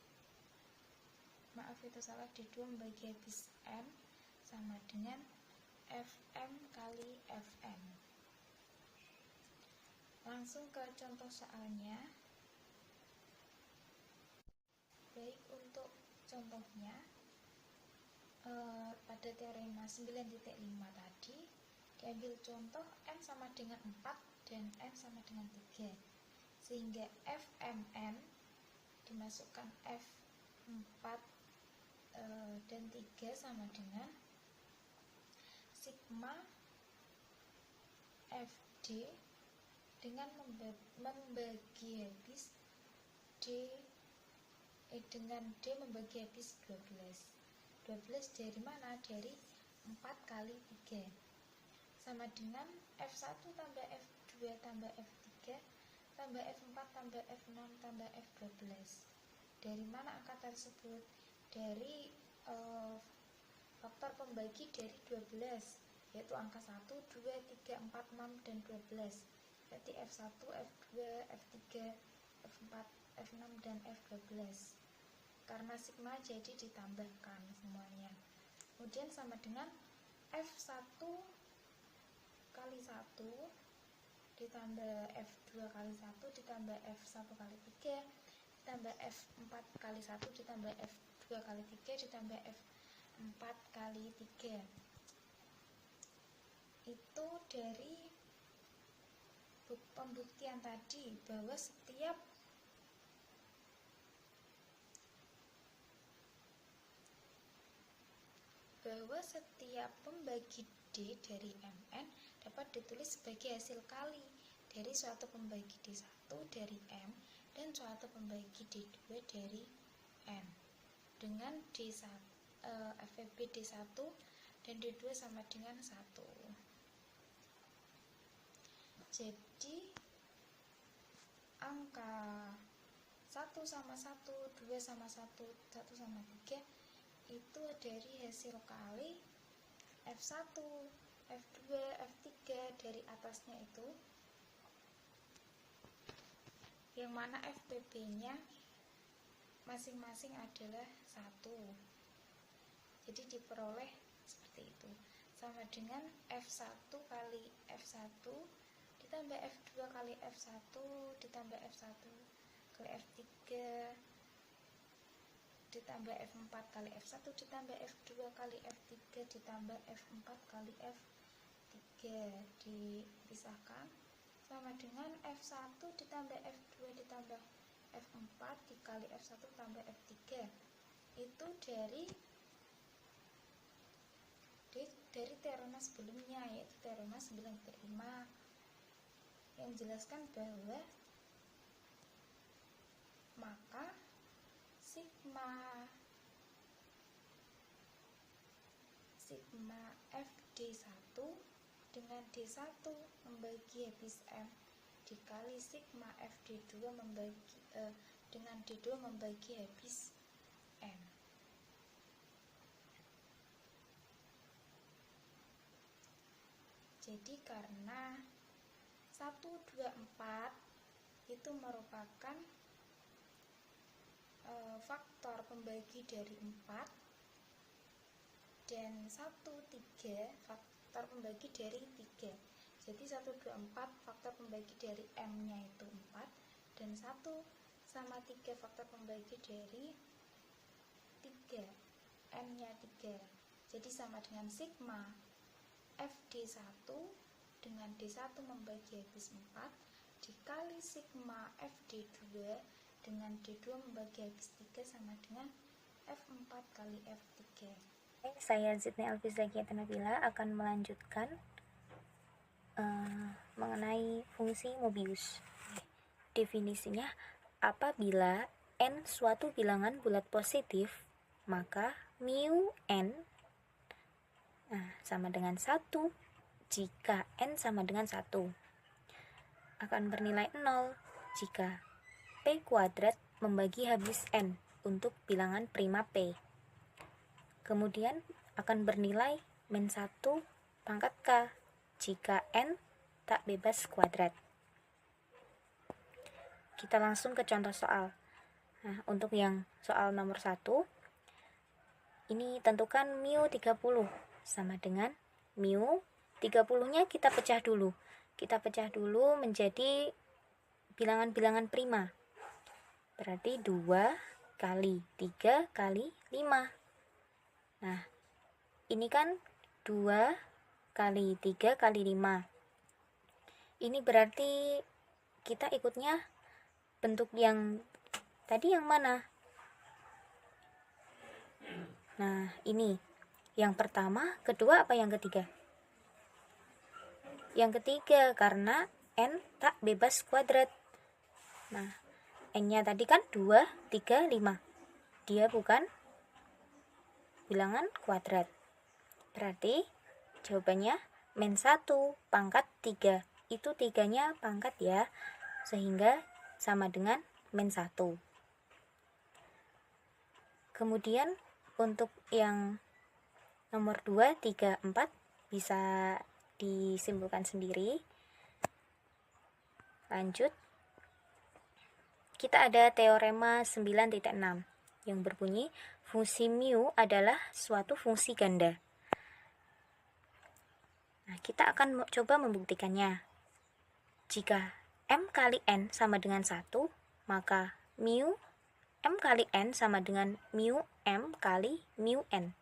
D: D2 membagi habis M sama dengan Fm kali Fn. Langsung ke contoh soalnya. Baik, untuk contohnya pada teorema 9.5 tadi diambil contoh N sama dengan 4 dan N sama dengan 3, sehingga Fmn dimasukkan F4 dan 3 sama dengan sigma Fd dengan membagi habis dengan D membagi habis 12 dari mana? Dari 4 kali 3 sama dengan F1 tambah F2 tambah F3 tambah F4 tambah F6 tambah F12. Dari mana angka tersebut? Dari faktor pembagi dari 12, yaitu angka 1, 2, 3, 4, 6, dan 12. Berarti F1, F2, F3, F4, F6, dan F12. Karena sigma jadi ditambahkan semuanya. Kemudian sama dengan F1 kali 1 ditambah F2 kali 1 ditambah F1 kali 3 ditambah F4 kali 1 ditambah F2 kali 3 ditambah F4 kali 3. Itu dari pembuktian tadi bahwa setiap pembagi D dari Mn dapat ditulis sebagai hasil kali dari suatu pembagi D1 dari M dan suatu pembagi D2 dari N dengan FVB D1 dan D2 sama dengan 1. Jadi angka 1 sama 1, 2 sama 1, 1 sama 3 itu dari hasil kali F1, F2, F3 dari atasnya itu, yang mana FPB-nya masing-masing adalah 1. Jadi diperoleh seperti itu. Sama dengan F1 kali F1 ditambah F2 kali F1 ditambah F1 kali F3 ditambah F4 kali F1 ditambah F2 kali F3 ditambah F4 kali F3 dipisahkan sama dengan F1 ditambah F2 ditambah F4 dikali F1 tambah F3 itu dari teorema sebelumnya, yaitu teorema 9,5 yang menjelaskan bahwa maka sigma FD1 dengan D1 membagi habis M dikali sigma FD2 dengan D2 membagi habis M. Jadi karena 1, 2, 4 itu merupakan faktor pembagi dari 4 dan 1, 3 faktor pembagi dari 3. Jadi 1, 2, 4 faktor pembagi dari M nya itu 4 dan 1 sama 3 faktor pembagi dari 3, M nya 3. Jadi sama dengan sigma FD1 dengan D1 membagi habis 4 dikali sigma FD2 dengan D2 membagi habis 3 sama dengan F4 kali F3.
E: Saya Zidni Alfizakia Nabila akan melanjutkan mengenai fungsi Mobius. Definisinya, apabila n suatu bilangan bulat positif, maka mu n sama dengan 1 jika n sama dengan 1 akan bernilai 0 jika P kuadrat membagi habis N untuk bilangan prima P. Kemudian akan bernilai -1 pangkat K jika N tak bebas kuadrat. Kita langsung ke contoh soal. Nah, untuk yang soal nomor 1, ini tentukan mu 30 sama dengan mu 30-nya kita pecah dulu. Kita pecah dulu menjadi bilangan-bilangan prima. Berarti 2 kali 3 kali 5. Nah, ini kan 2 kali 3 kali 5. Ini berarti kita ikutnya bentuk yang tadi yang mana? Nah, ini. Yang pertama, kedua, apa yang ketiga? Yang ketiga, karena N tak bebas kuadrat. Nah, N-nya tadi kan 2, 3, 5. Dia bukan bilangan kuadrat. Berarti jawabannya -1 pangkat 3. Itu 3-nya pangkat ya. Sehingga sama dengan -1. Kemudian untuk yang nomor 2, 3, 4 bisa disimpulkan sendiri. Lanjut, kita ada teorema 9.6 yang berbunyi fungsi mu adalah suatu fungsi ganda. Nah, kita akan coba membuktikannya. Jika m kali n sama dengan 1, maka mu m kali n sama dengan mu m kali mu n.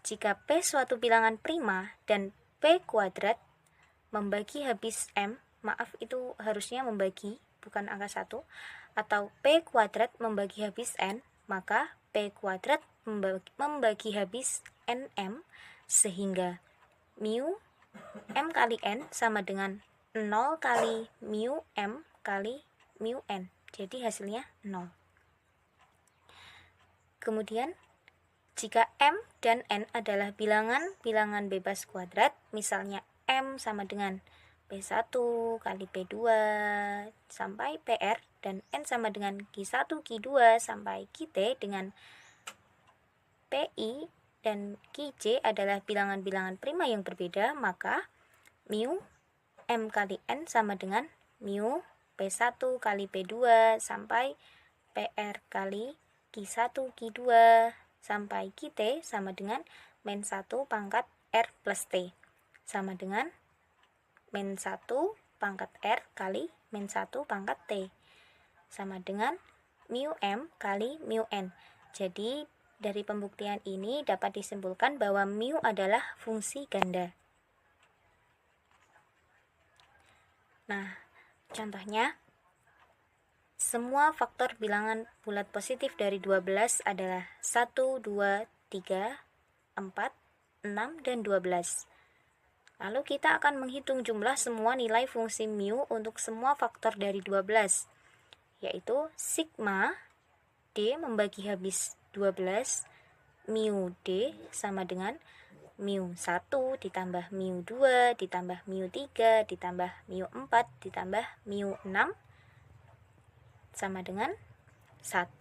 E: Jika p suatu bilangan prima dan p kuadrat membagi habis m, maaf itu harusnya membagi, bukan angka 1, atau p kuadrat membagi habis n, maka p kuadrat membagi habis nm, sehingga mu m kali n sama dengan 0 kali mu m kali mu n. Jadi hasilnya 0. Kemudian, jika m dan n adalah bilangan bebas kuadrat, misalnya m sama dengan P1 kali P2 sampai PR, dan n sama dengan Q1, Q2 sampai QT dengan PI dan QJ adalah bilangan-bilangan prima yang berbeda, maka mu m kali n sama dengan mu P1 kali P2 sampai PR kali Q1, Q2 sampai QT sama dengan min 1 pangkat R plus T, sama dengan min 1 pangkat R kali min 1 pangkat T, sama dengan mu m kali mu n. Jadi dari pembuktian ini dapat disimpulkan bahwa mu adalah fungsi ganda. Nah, contohnya, semua faktor bilangan bulat positif dari 12 adalah 1, 2, 3, 4, 6, dan 12. Lalu kita akan menghitung jumlah semua nilai fungsi mu untuk semua faktor dari 12, yaitu sigma D membagi habis 12, mu D sama dengan mu 1 ditambah mu 2 ditambah mu 3 ditambah mu 4 ditambah mu 6 sama dengan 1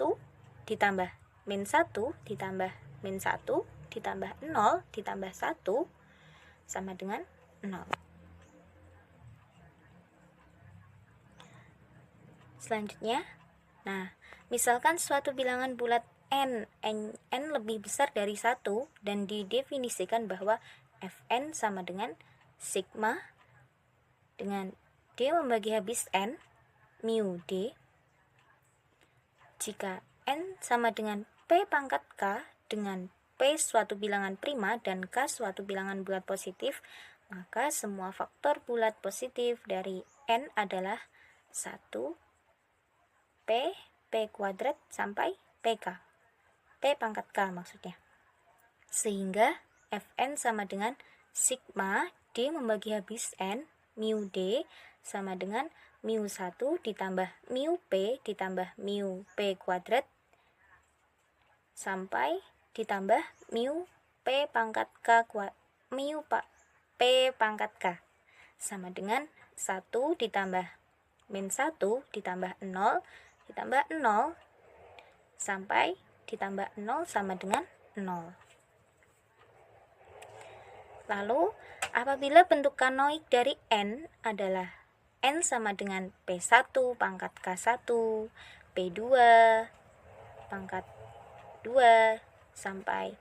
E: ditambah min 1 ditambah min 1 ditambah 0 ditambah 1 sama dengan 0. Selanjutnya, nah, misalkan suatu bilangan bulat n lebih besar dari 1 dan didefinisikan bahwa Fn sama dengan sigma dengan D membagi habis n mu D. Jika n sama dengan P pangkat K dengan P suatu bilangan prima dan K suatu bilangan bulat positif, maka semua faktor bulat positif dari n adalah 1 P kuadrat sampai PK. P pangkat K maksudnya. Sehingga Fn sama dengan sigma D membagi habis n mu D sama dengan mu 1 ditambah mu P ditambah mu P kuadrat sampai ditambah mu P pangkat K mu P pangkat K sama dengan 1 ditambah min 1 ditambah 0 ditambah 0 sampai ditambah 0 sama dengan 0. Lalu, apabila bentuk kanoik dari n adalah n sama dengan P1 pangkat K1, P2 pangkat 2 sampai,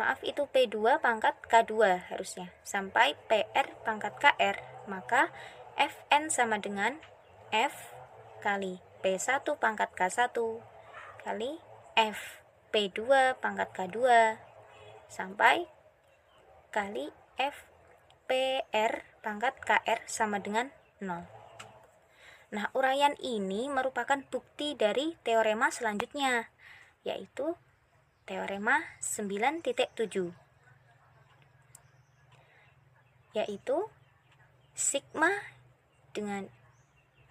E: maaf itu P2 pangkat K2 harusnya, sampai PR pangkat KR, maka Fn sama dengan F kali P1 pangkat K1 kali F P2 pangkat K2 sampai kali F PR pangkat KR sama dengan 0. Nah, uraian ini merupakan bukti dari teorema selanjutnya, yaitu teorema 9.7, yaitu sigma dengan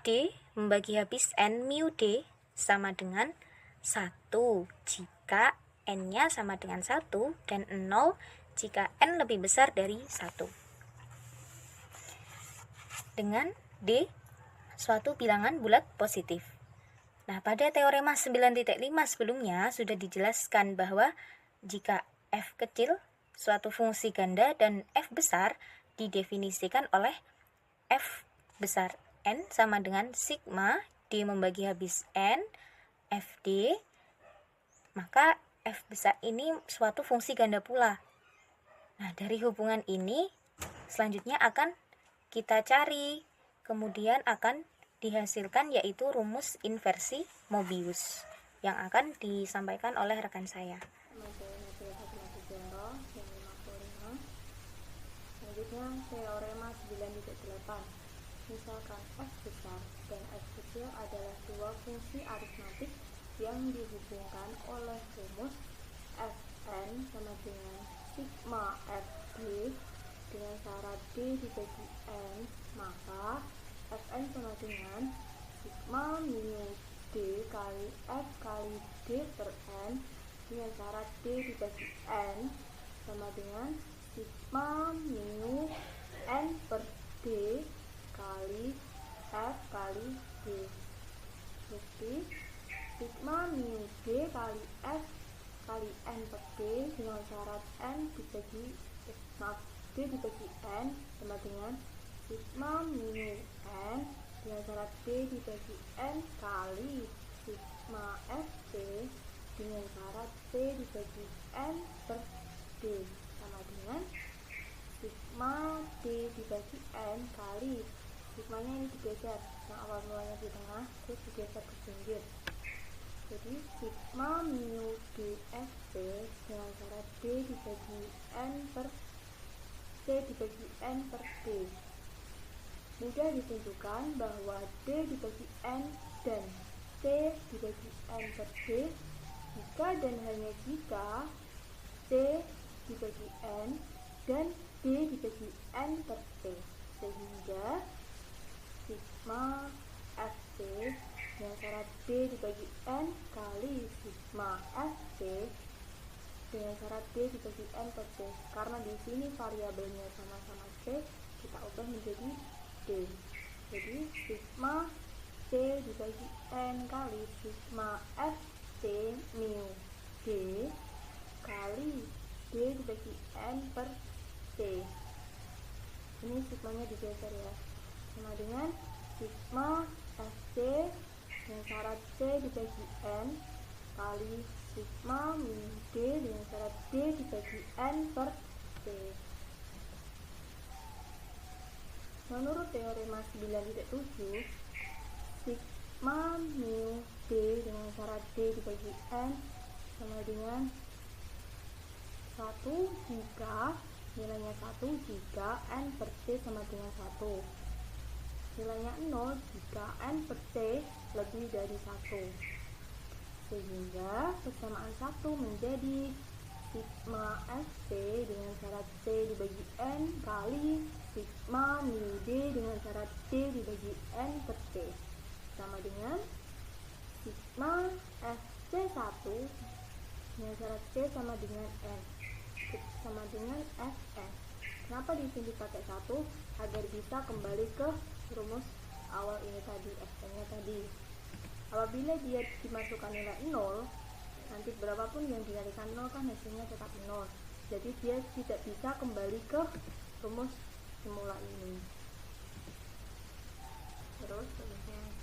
E: D membagi habis n mu D sama dengan 1 jika n-nya sama dengan 1 dan 0 jika n lebih besar dari 1. Dengan D suatu bilangan bulat positif. Nah, pada teorema 9.5 sebelumnya sudah dijelaskan bahwa jika F kecil suatu fungsi ganda dan F besar didefinisikan oleh F besar N sama dengan sigma D membagi habis N FD, maka F besar ini suatu fungsi ganda pula. Nah, dari hubungan ini selanjutnya akan kita cari, kemudian akan dihasilkan yaitu rumus inversi Mobius yang akan disampaikan oleh rekan saya.
F: Selanjutnya teorema 9.8. Misalkan F besar dan F kecil adalah dua fungsi aritmatik yang dihubungkan oleh rumus Fn sama dengan sigma Fd dengan syarat D dibagi N, maka Fn sama dengan sigma mu D kali F kali D per N dengan syarat D dibagi N sama dengan sigma mu N per D kali F kali D. Bukti sigma mu D kali F kali N per D dengan syarat N dibagi D dibagi N sama dengan sigma mu N dengan syarat D dibagi N kali sigma Fd dengan syarat D dibagi N per D sama dengan sigma D dibagi N kali sigmanya ini digeser, yang awal mulanya di tengah terus digeser ke pinggir. Jadi sigma mu dFd dengan syarat D dibagi N per D dibagi N per D. Mudah ditunjukkan bahwa D dibagi N dan T dibagi N per D jika dan hanya jika T dibagi N dan D dibagi N per T, sehingga sigma Fd dengan syarat D dibagi N kali sigma Fd dengan syarat D dibagi N per D. Karena di sini variabelnya sama-sama C, kita ubah menjadi D. Jadi sigma C dibagi N kali sigma Fd mu D kali D dibagi N per T. Ini sigmanya digeser ya, sama dengan sigma Fc dengan syarat C dibagi N kali sigma mu D dengan syarat D dibagi N per T. Menurut teorema 9.7, sigma mu D dengan syarat D dibagi N sama dengan 1 jika nilainya 1 jika N per T sama dengan 1. Nilainya 0 jika N per T lebih dari 1. Sehingga persamaan 1 menjadi sigma Fc dengan syarat C dibagi N kali sigma mu D dengan syarat D dibagi N per T sama dengan sigma Fc1 dengan syarat C sama dengan N sama dengan Fn. Kenapa di sini pakai 1? Agar bisa kembali ke rumus awal ini tadi, Fn-nya tadi. Apabila dia dimasukkan nilai 0, nanti berapapun yang dikalikan 0 kan hasilnya tetap 0. Jadi dia tidak bisa kembali ke rumus semula ini. Terus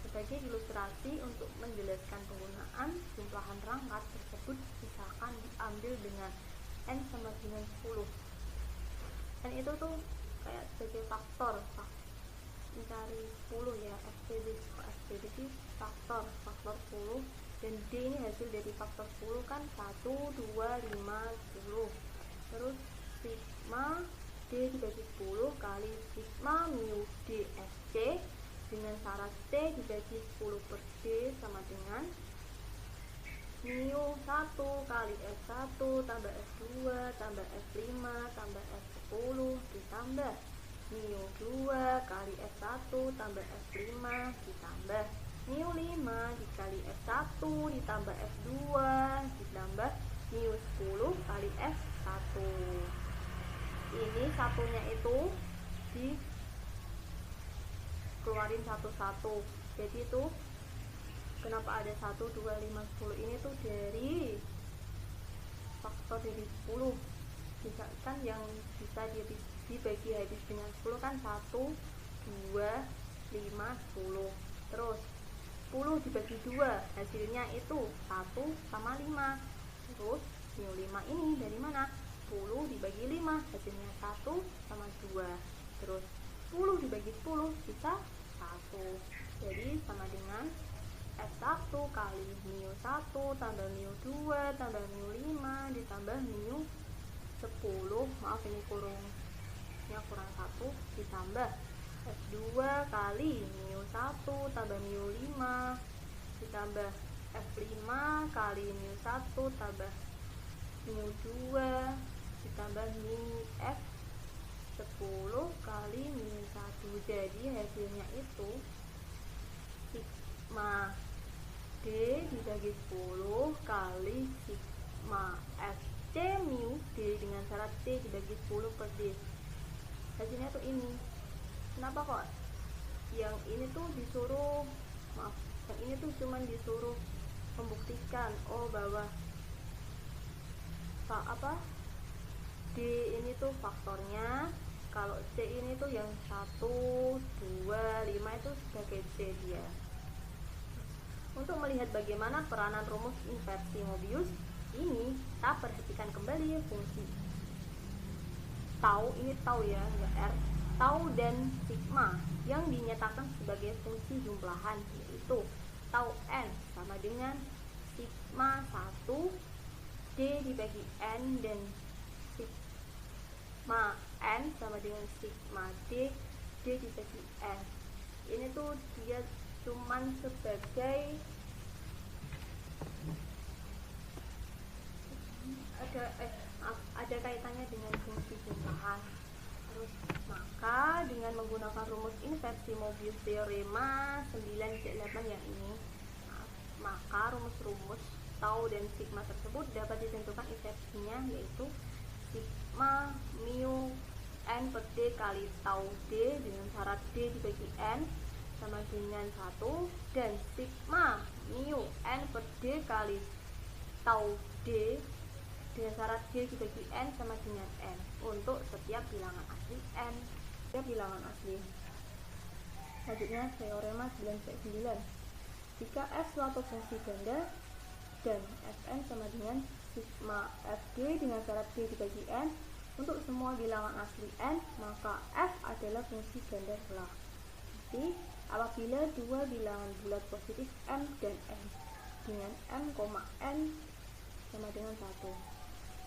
F: sebagai ilustrasi untuk menjelaskan penggunaan jumlahan rangkat tersebut, misalkan diambil dengan N sama dengan 10. N itu tuh kayak sebagai faktor mencari 10 ya, FPD faktor 10, dan D ini hasil dari faktor 10 kan 1, 2, 5, 10. Terus sigma D dibagi 10 kali sigma mu D Fc dengan syarat T dibagi 10 per D sama dengan mu 1 kali F1 tambah F2 tambah F5 tambah F10 ditambah mu 2 kali F1 tambah F5 ditambah mu 5 dikali F1 ditambah F2 ditambah mu 10 kali F1. Ini satunya itu dikeluarin satu-satu. Jadi itu kenapa ada 1, 2, 5, 10 ini tuh dari faktor dari 10. kan yang bisa dibagi habis dengan 10 kan 1, 2, 5, 10. Terus 10 dibagi 2 hasilnya itu 1 sama 5. Terus mu 5 ini dari mana? 10 dibagi 5 hasilnya 1 sama 2. Terus 10 dibagi 10 sisa 1. Jadi sama dengan F1 kali mu 1 tambah mu 2 tambah mu 5 ditambah mu 10. Maaf ini kurangnya kurang 1 ditambah F2 kali mu 1 tambah mu 5 ditambah F5 kali mu 1 tambah mu 2 ditambah mu F10 kali mu 1. Jadi hasilnya itu sigma D dibagi 10 kali sigma FC mu D dengan syarat C dibagi 10 per D. Hasilnya tuh ini. Kenapa kok yang ini tuh disuruh, maaf, yang ini tuh cuman disuruh membuktikan bahwa D ini tuh faktornya, kalau C ini tuh yang 1, 2, 5 itu sebagai C dia. Untuk melihat bagaimana peranan rumus inversi Mobius ini, kita perhatikan kembali fungsi tau, ini tau ya, enggak R, tau dan sigma yang dinyatakan sebagai fungsi jumlahan, yaitu tau n sama dengan sigma 1 D dibagi n dan sigma n sama dengan sigma D dibagi n. Ini tuh dia cuman sebagai ada kaitannya dengan fungsi jumlahan. Terus maka dengan menggunakan rumus inversi Mobius teorema 9-8 yang ini, maka rumus tau dan sigma tersebut dapat ditentukan inversinya, yaitu sigma mu n per D kali tau D dengan syarat D dibagi n sama dengan 1, dan sigma mu n per D kali tau D dengan syarat D dibagi n sama dengan n untuk setiap bilangan asli n. Setiap bilangan asli. Selanjutnya teorema 9-9. Jika f suatu fungsi ganda dan fn sama dengan sigma fd dengan syarat D dibagi n untuk semua bilangan asli n, maka f adalah fungsi ganda pula. Jadi apabila dua bilangan bulat positif m dan n dengan m, n sama dengan 1.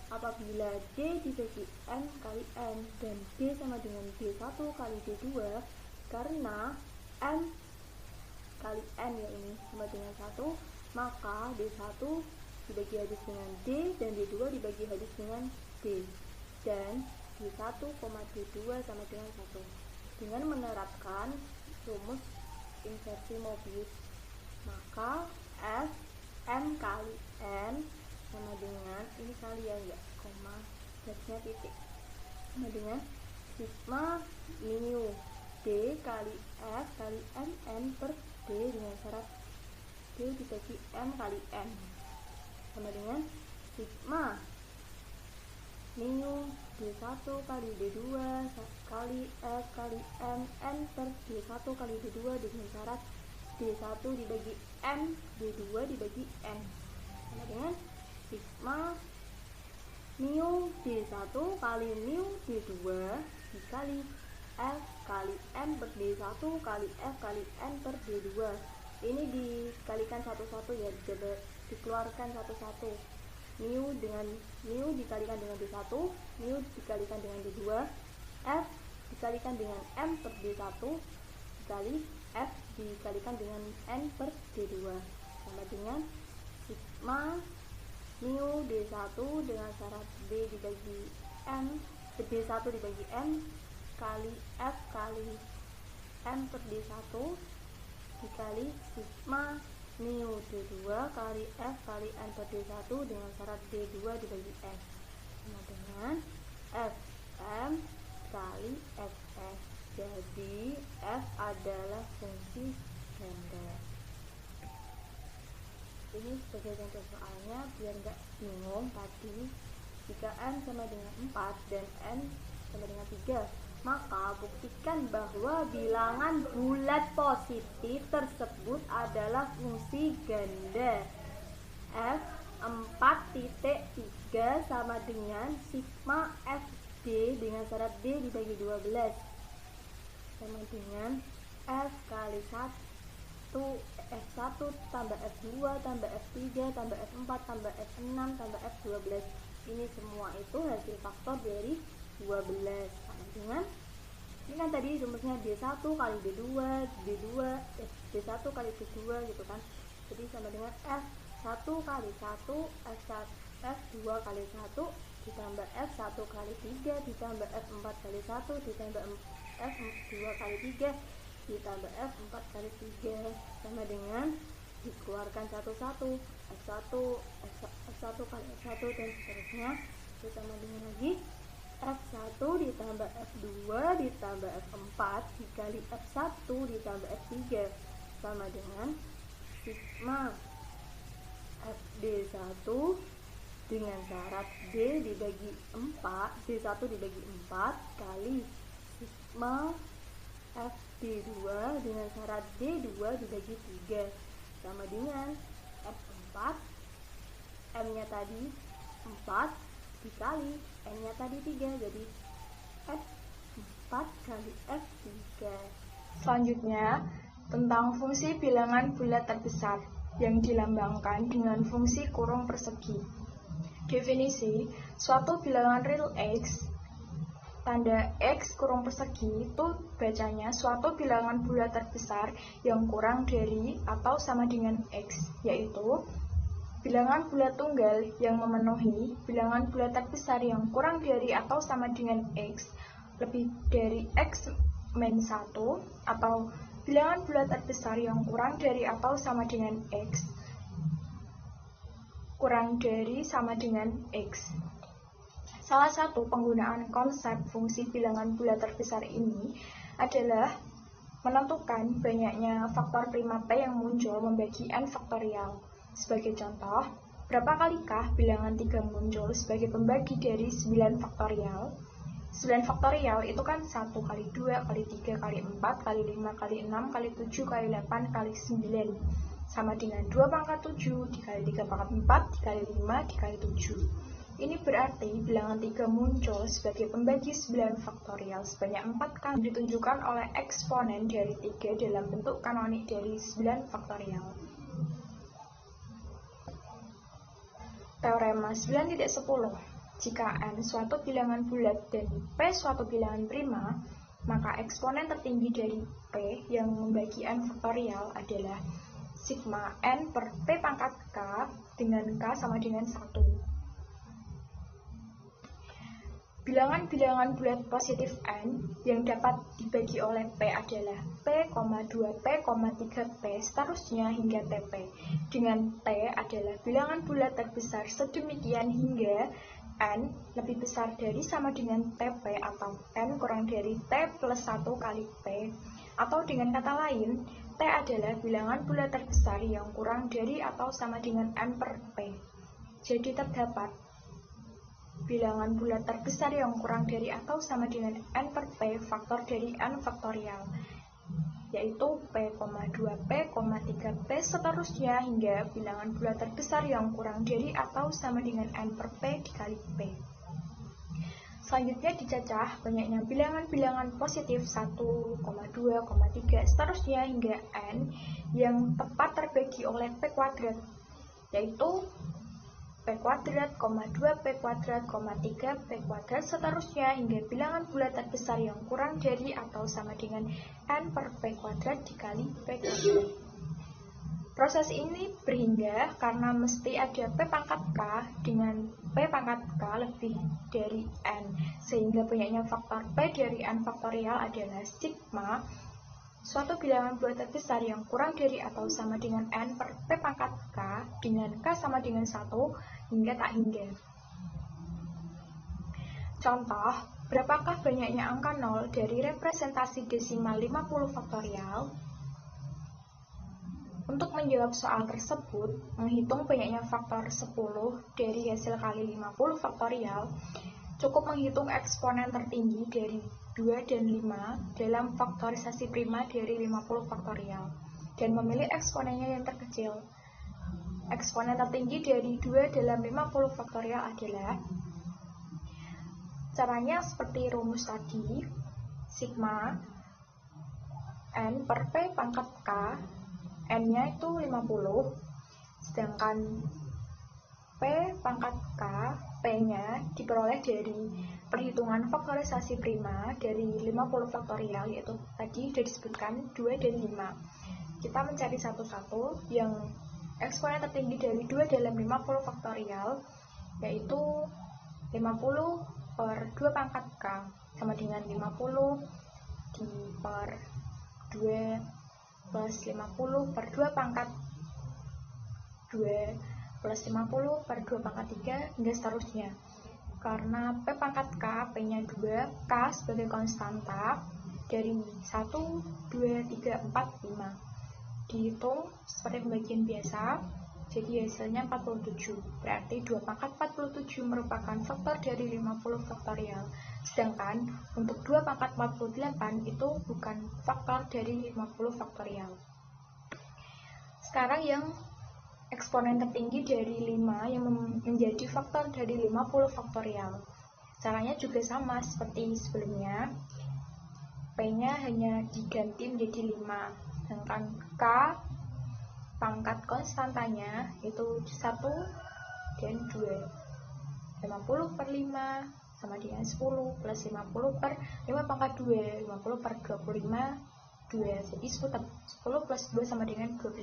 F: Apabila D dibagi N kali N dan D sama dengan D1 kali D2, karena M kali N ya ini sama dengan 1, maka D1 dibagi habis dengan D dan D2 dibagi habis dengan D, dan D1, D2 sama dengan 1. Dengan menerapkan rumus inversi Mobius, maka F M kali N sama dengan ini kalian ya, koma garisnya titik, sama dengan sigma mu D kali F kali N per D dengan syarat D dibagi M kali N sama dengan sigma mu D1 kali D2 kali F kali N per D1 kali D2 dengan syarat D1 dibagi M, D2 dibagi N sama dengan sigma mu D1 kali mu D2 dikali F kali N per D1 kali F kali N per D2. Ini dikalikan satu-satu ya, dikeluarkan satu-satu. Mu dengan mu dikalikan dengan D1, mu dikalikan dengan D2, F dikalikan dengan M per D1 dikali F dikalikan dengan N per D2 sama dengan sigma mu D1 dengan syarat D dibagi M, D1 dibagi M kali F kali M per D1 dikali sigma mu D2 kali F kali N per D1 dengan syarat D2 dibagi F sama dengan Fm kali Fs. Jadi F adalah fungsi ganda. Ini sebagai contoh soalnya biar nggak bingung tadi. Jika n sama dengan 4 dan n sama dengan 3, maka buktikan bahwa bilangan bulat positif tersebut adalah fungsi ganda. F 4.3 sama dengan sigma FD dengan syarat D dibagi 12 sama dengan F kali 1 F1 tambah F2 tambah F3 tambah F4 tambah F6 tambah F12. Ini semua itu hasil faktor dari 12 sama dengan ini kan tadi rumusnya D1 kali D2 D1 kali D2 gitu kan. Jadi sama dengan F1 kali 1 F2 kali 1 ditambah F1 kali 3 ditambah F4 kali 1 ditambah F2 kali 3 ditambah F4 kali 3 sama dengan dikeluarkan satu-satu F1 kali F1 dan seterusnya. Itu sama dengan lagi F1 ditambah F2 ditambah F4 dikali F1 ditambah F3 sama dengan sigma FD1 dengan syarat D dibagi 4 D1 dibagi 4 kali sigma FD2 dengan syarat D2 dibagi 3 sama dengan F4 M nya tadi 4 dikali N nya tadi 3, jadi F4 kali F3.
A: Selanjutnya, tentang fungsi bilangan bulat terbesar yang dilambangkan dengan fungsi kurung persegi. Definisi, suatu bilangan real X tanda X kurung persegi itu bacanya suatu bilangan bulat terbesar yang kurang dari atau sama dengan X, yaitu bilangan bulat tunggal yang memenuhi bilangan bulat terbesar yang kurang dari atau sama dengan X lebih dari X min 1, atau bilangan bulat terbesar yang kurang dari atau sama dengan X kurang dari sama dengan X. Salah satu penggunaan konsep fungsi bilangan bulat terbesar ini adalah menentukan banyaknya faktor prima P yang muncul membagi N faktorial. Sebagai contoh, berapa kalikah bilangan 3 muncul sebagai pembagi dari 9 faktorial? 9 faktorial itu kan 1 kali 2 kali 3 kali 4 kali 5 kali 6 kali 7 kali 8 kali 9 sama dengan 2 pangkat 7 dikali 3 pangkat 4 dikali 5 dikali 7. Ini berarti bilangan 3 muncul sebagai pembagi 9 faktorial sebanyak 4 kali ditunjukkan oleh eksponen dari 3 dalam bentuk kanonik dari 9 faktorial. Teorema 9.10. Jika N suatu bilangan bulat dan P suatu bilangan prima, maka eksponen tertinggi dari P yang membagi N faktorial adalah sigma N per P pangkat K dengan K sama dengan 1. Bilangan-bilangan bulat positif N yang dapat dibagi oleh P adalah P, 2P, 3P, seterusnya hingga TP. Dengan T adalah bilangan bulat terbesar sedemikian hingga N lebih besar dari sama dengan TP atau N kurang dari T plus 1 kali P. Atau dengan kata lain, T adalah bilangan bulat terbesar yang kurang dari atau sama dengan N per P. Jadi terdapat bilangan bulat terbesar yang kurang dari atau sama dengan N per P faktor dari N faktorial, yaitu P, 2P, 3P, seterusnya hingga bilangan bulat terbesar yang kurang dari atau sama dengan N per P dikali P. Selanjutnya dicacah banyaknya bilangan-bilangan positif 1, 2, 3, seterusnya hingga N yang tepat terbagi oleh P kuadrat, yaitu P kuadrat, 2P kuadrat, 3P kuadrat, seterusnya hingga bilangan bulat terbesar yang kurang dari atau sama dengan N per P kuadrat dikali P kuadrat. Proses ini berhingga karena mesti ada P pangkat K dengan P pangkat K lebih dari N, sehingga banyaknya faktor P dari N faktorial adalah sigma suatu bilangan bulat terbesar yang kurang dari atau sama dengan N per P pangkat K dengan K sama dengan 1 hingga tak hingga. Contoh, berapakah banyaknya angka 0 dari representasi desimal 50 faktorial? Untuk menjawab soal tersebut, menghitung banyaknya faktor 10 dari hasil kali 50 faktorial, cukup menghitung eksponen tertinggi dari 2 dan 5 dalam faktorisasi prima dari 50 faktorial, dan memilih eksponennya yang terkecil. Eksponen tertinggi dari 2 dalam 50 faktorial adalah, caranya seperti rumus tadi, sigma n per p pangkat k, n-nya itu 50, sedangkan p pangkat k, p-nya diperoleh dari perhitungan faktorisasi prima dari 50 faktorial, yaitu tadi sudah disebutkan 2 dan 5. Kita mencari satu-satu yang eksponen tertinggi dari 2 dalam 50 faktorial, yaitu 50 per 2 pangkat k sama dengan 50 per 2 plus 50 per 2 pangkat 2 plus 50 per 2 pangkat 3 hingga seterusnya. Karena P pangkat K, P-nya 2, K sebagai konstanta dari 1, 2, 3, 4, 5. Dihitung seperti pembagian biasa, jadi hasilnya 47. Berarti 2 pangkat 47 merupakan faktor dari 50 faktorial. Sedangkan untuk 2 pangkat 48 itu bukan faktor dari 50 faktorial. Sekarang yang eksponen tertinggi dari 5 yang menjadi faktor dari 50 faktorial. Caranya juga sama seperti sebelumnya. P-nya hanya diganti menjadi 5. Sedangkan K pangkat konstantanya itu 1 dan 2. 50 per 5 sama dengan 10 plus 50 per 5 pangkat 2, 50 per 25, 2. Jadi 10 plus 2 sama dengan 12.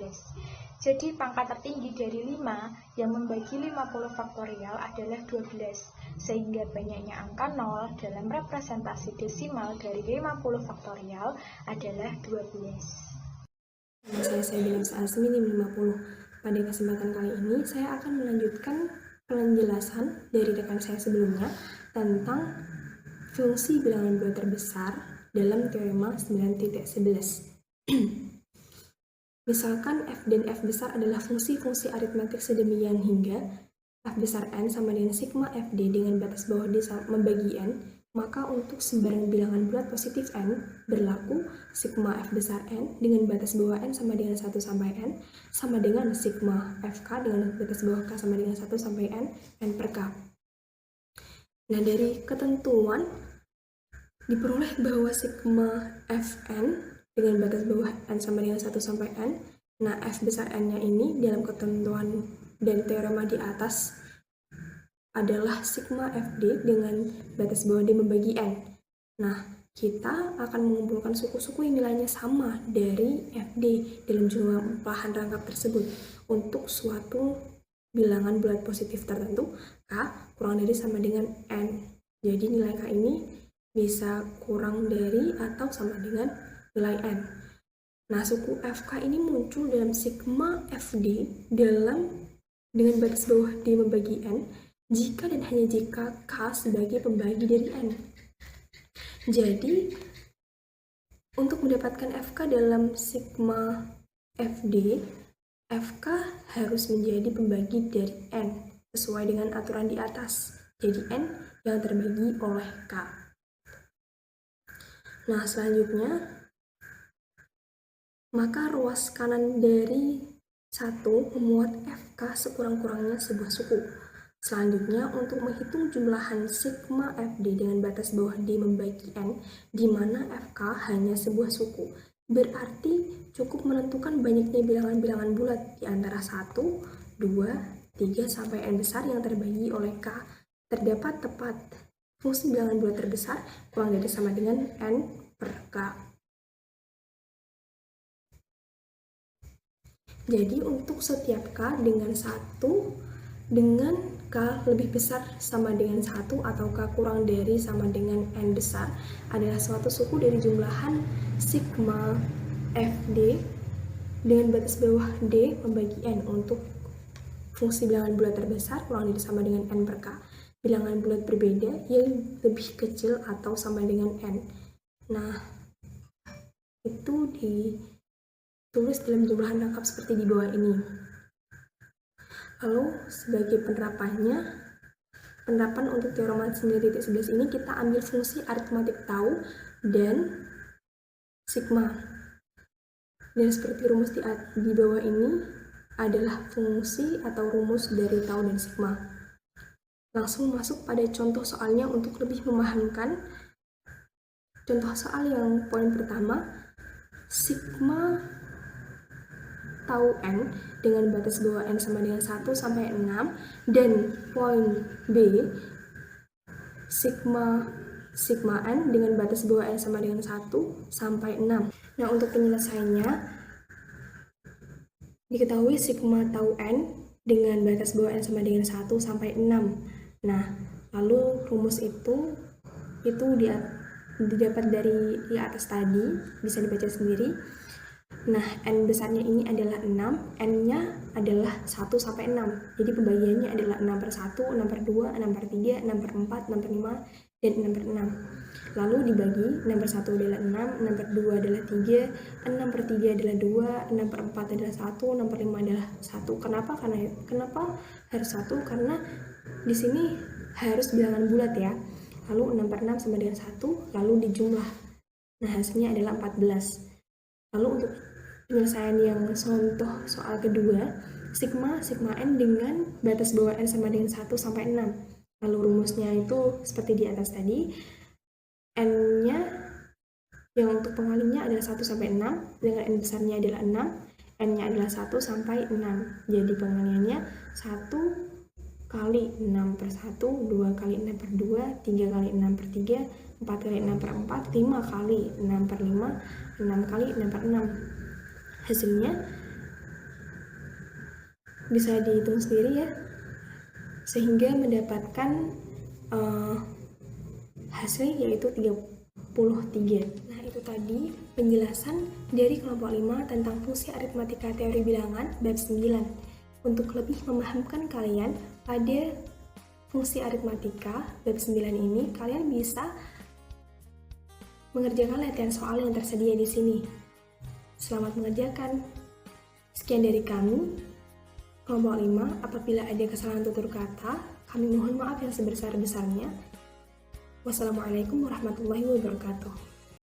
A: Jadi pangkat tertinggi dari 5 yang membagi 50 faktorial adalah 12, sehingga banyaknya angka 0 dalam representasi desimal dari 50 faktorial adalah 12.
G: Saya bilang soal seminim 50. Pada kesempatan kali ini, saya akan melanjutkan penjelasan dari rekan saya sebelumnya tentang fungsi bilangan bulat terbesar dalam teorema 9.11. Misalkan f dan f besar adalah fungsi-fungsi aritmetik sedemikian hingga f besar n sama dengan sigma fd dengan batas bawah d membagi n, maka untuk sembarang bilangan bulat positif n berlaku sigma f besar n dengan batas bawah n sama dengan 1 sampai n sama dengan sigma fk dengan batas bawah k sama dengan 1 sampai n per k. Nah, dari ketentuan diperoleh bahwa sigma fn dengan batas bawah n sama dengan 1 sampai n, nah f besar n-nya ini dalam ketentuan dan teorema di atas adalah sigma fd dengan batas bawah d membagi n. Nah, kita akan mengumpulkan suku-suku yang nilainya sama dari fd dalam jumlah pelahan rangkap tersebut untuk suatu bilangan bulat positif tertentu k kurang dari sama dengan n. Jadi nilai k ini bisa kurang dari atau sama dengan nilai n. Nah, suku fk ini muncul dalam sigma fd dengan batas bawah d membagi n jika dan hanya jika k sebagai pembagi dari n. Jadi, untuk mendapatkan fk dalam sigma fd, fk harus menjadi pembagi dari n sesuai dengan aturan di atas. Jadi n yang terbagi oleh k. Nah, selanjutnya, maka ruas kanan dari 1 memuat fk sekurang-kurangnya sebuah suku. Selanjutnya, untuk menghitung jumlahan sigma fd dengan batas bawah d membagi n, di mana fk hanya sebuah suku, berarti cukup menentukan banyaknya bilangan-bilangan bulat di antara 1, 2, 3, sampai n besar yang terbagi oleh k. Terdapat tepat fungsi bilangan bulat terbesar kurang dari sama dengan n per k. Jadi, untuk setiap k dengan 1, dengan k lebih besar sama dengan 1 atau k kurang dari sama dengan n besar adalah suatu suku dari jumlahan sigma fd dengan batas bawah d membagi n untuk fungsi bilangan bulat terbesar kurang dari sama dengan n per k. Bilangan bulat berbeda yang lebih kecil atau sama dengan n. Nah, itu tulis dalam jumlah lengkap seperti di bawah ini. Lalu sebagai penerapan untuk teorema 9.11 ini kita ambil fungsi aritmatik tau dan sigma. Dan seperti rumus di bawah ini adalah fungsi atau rumus dari tau dan sigma. Langsung masuk pada contoh soalnya untuk lebih memahamkan. Contoh soal yang poin pertama, sigma tau n dengan batas bawah n sama dengan 1 sampai 6, dan poin B, sigma n dengan batas bawah n sama dengan 1 sampai 6. Nah, untuk penyelesaiannya diketahui sigma tau n dengan batas bawah n sama dengan 1 sampai 6. Nah, lalu rumus itu didapat dari di atas tadi, bisa dibaca sendiri. Nah, n besarnya ini adalah 6, n-nya adalah 1 sampai 6. Jadi pembagiannya adalah 6 per 1, 6 per 2, 6 per 3, 6 per 4, 6 per 5, dan 6 per 6. Lalu dibagi, 6 per 1 adalah 6, 6 per 2 adalah 3, 6 per 3 adalah 2, 6 per 4 adalah 1, 6 per 5 adalah 1. Kenapa harus 1? Karena di sini harus bilangan bulat ya. Lalu 6 per 6 sama dengan 1, lalu dijumlah. Nah, hasilnya adalah 14. Lalu untuk penyelesaian yang contoh soal kedua, sigma n dengan batas bawah n sama dengan 1 sampai 6. Lalu rumusnya itu seperti di atas tadi, n-nya yang untuk pengalinya adalah 1 sampai 6, dengan n besarnya adalah 6, n-nya adalah 1 sampai 6. Jadi pengaliannya 1 kali 6 per 1, 2 kali 6 per 2, 3 kali 6 per 3, 4 kali 6 per 4, 5 kali 6 per 5, 6 kali 6 per 6. Hasilnya bisa dihitung sendiri ya, sehingga mendapatkan hasil yaitu 33. Nah, itu tadi penjelasan dari kelompok 5 tentang fungsi aritmatika teori bilangan bab 9. Untuk lebih memahamkan kalian pada fungsi aritmatika bab 9 ini, kalian bisa mengerjakan latihan soal yang tersedia di sini. Selamat mengerjakan. Sekian dari kami, kelompok 5. Apabila ada kesalahan tutur kata, kami mohon maaf yang sebesar-besarnya. Wassalamualaikum warahmatullahi wabarakatuh.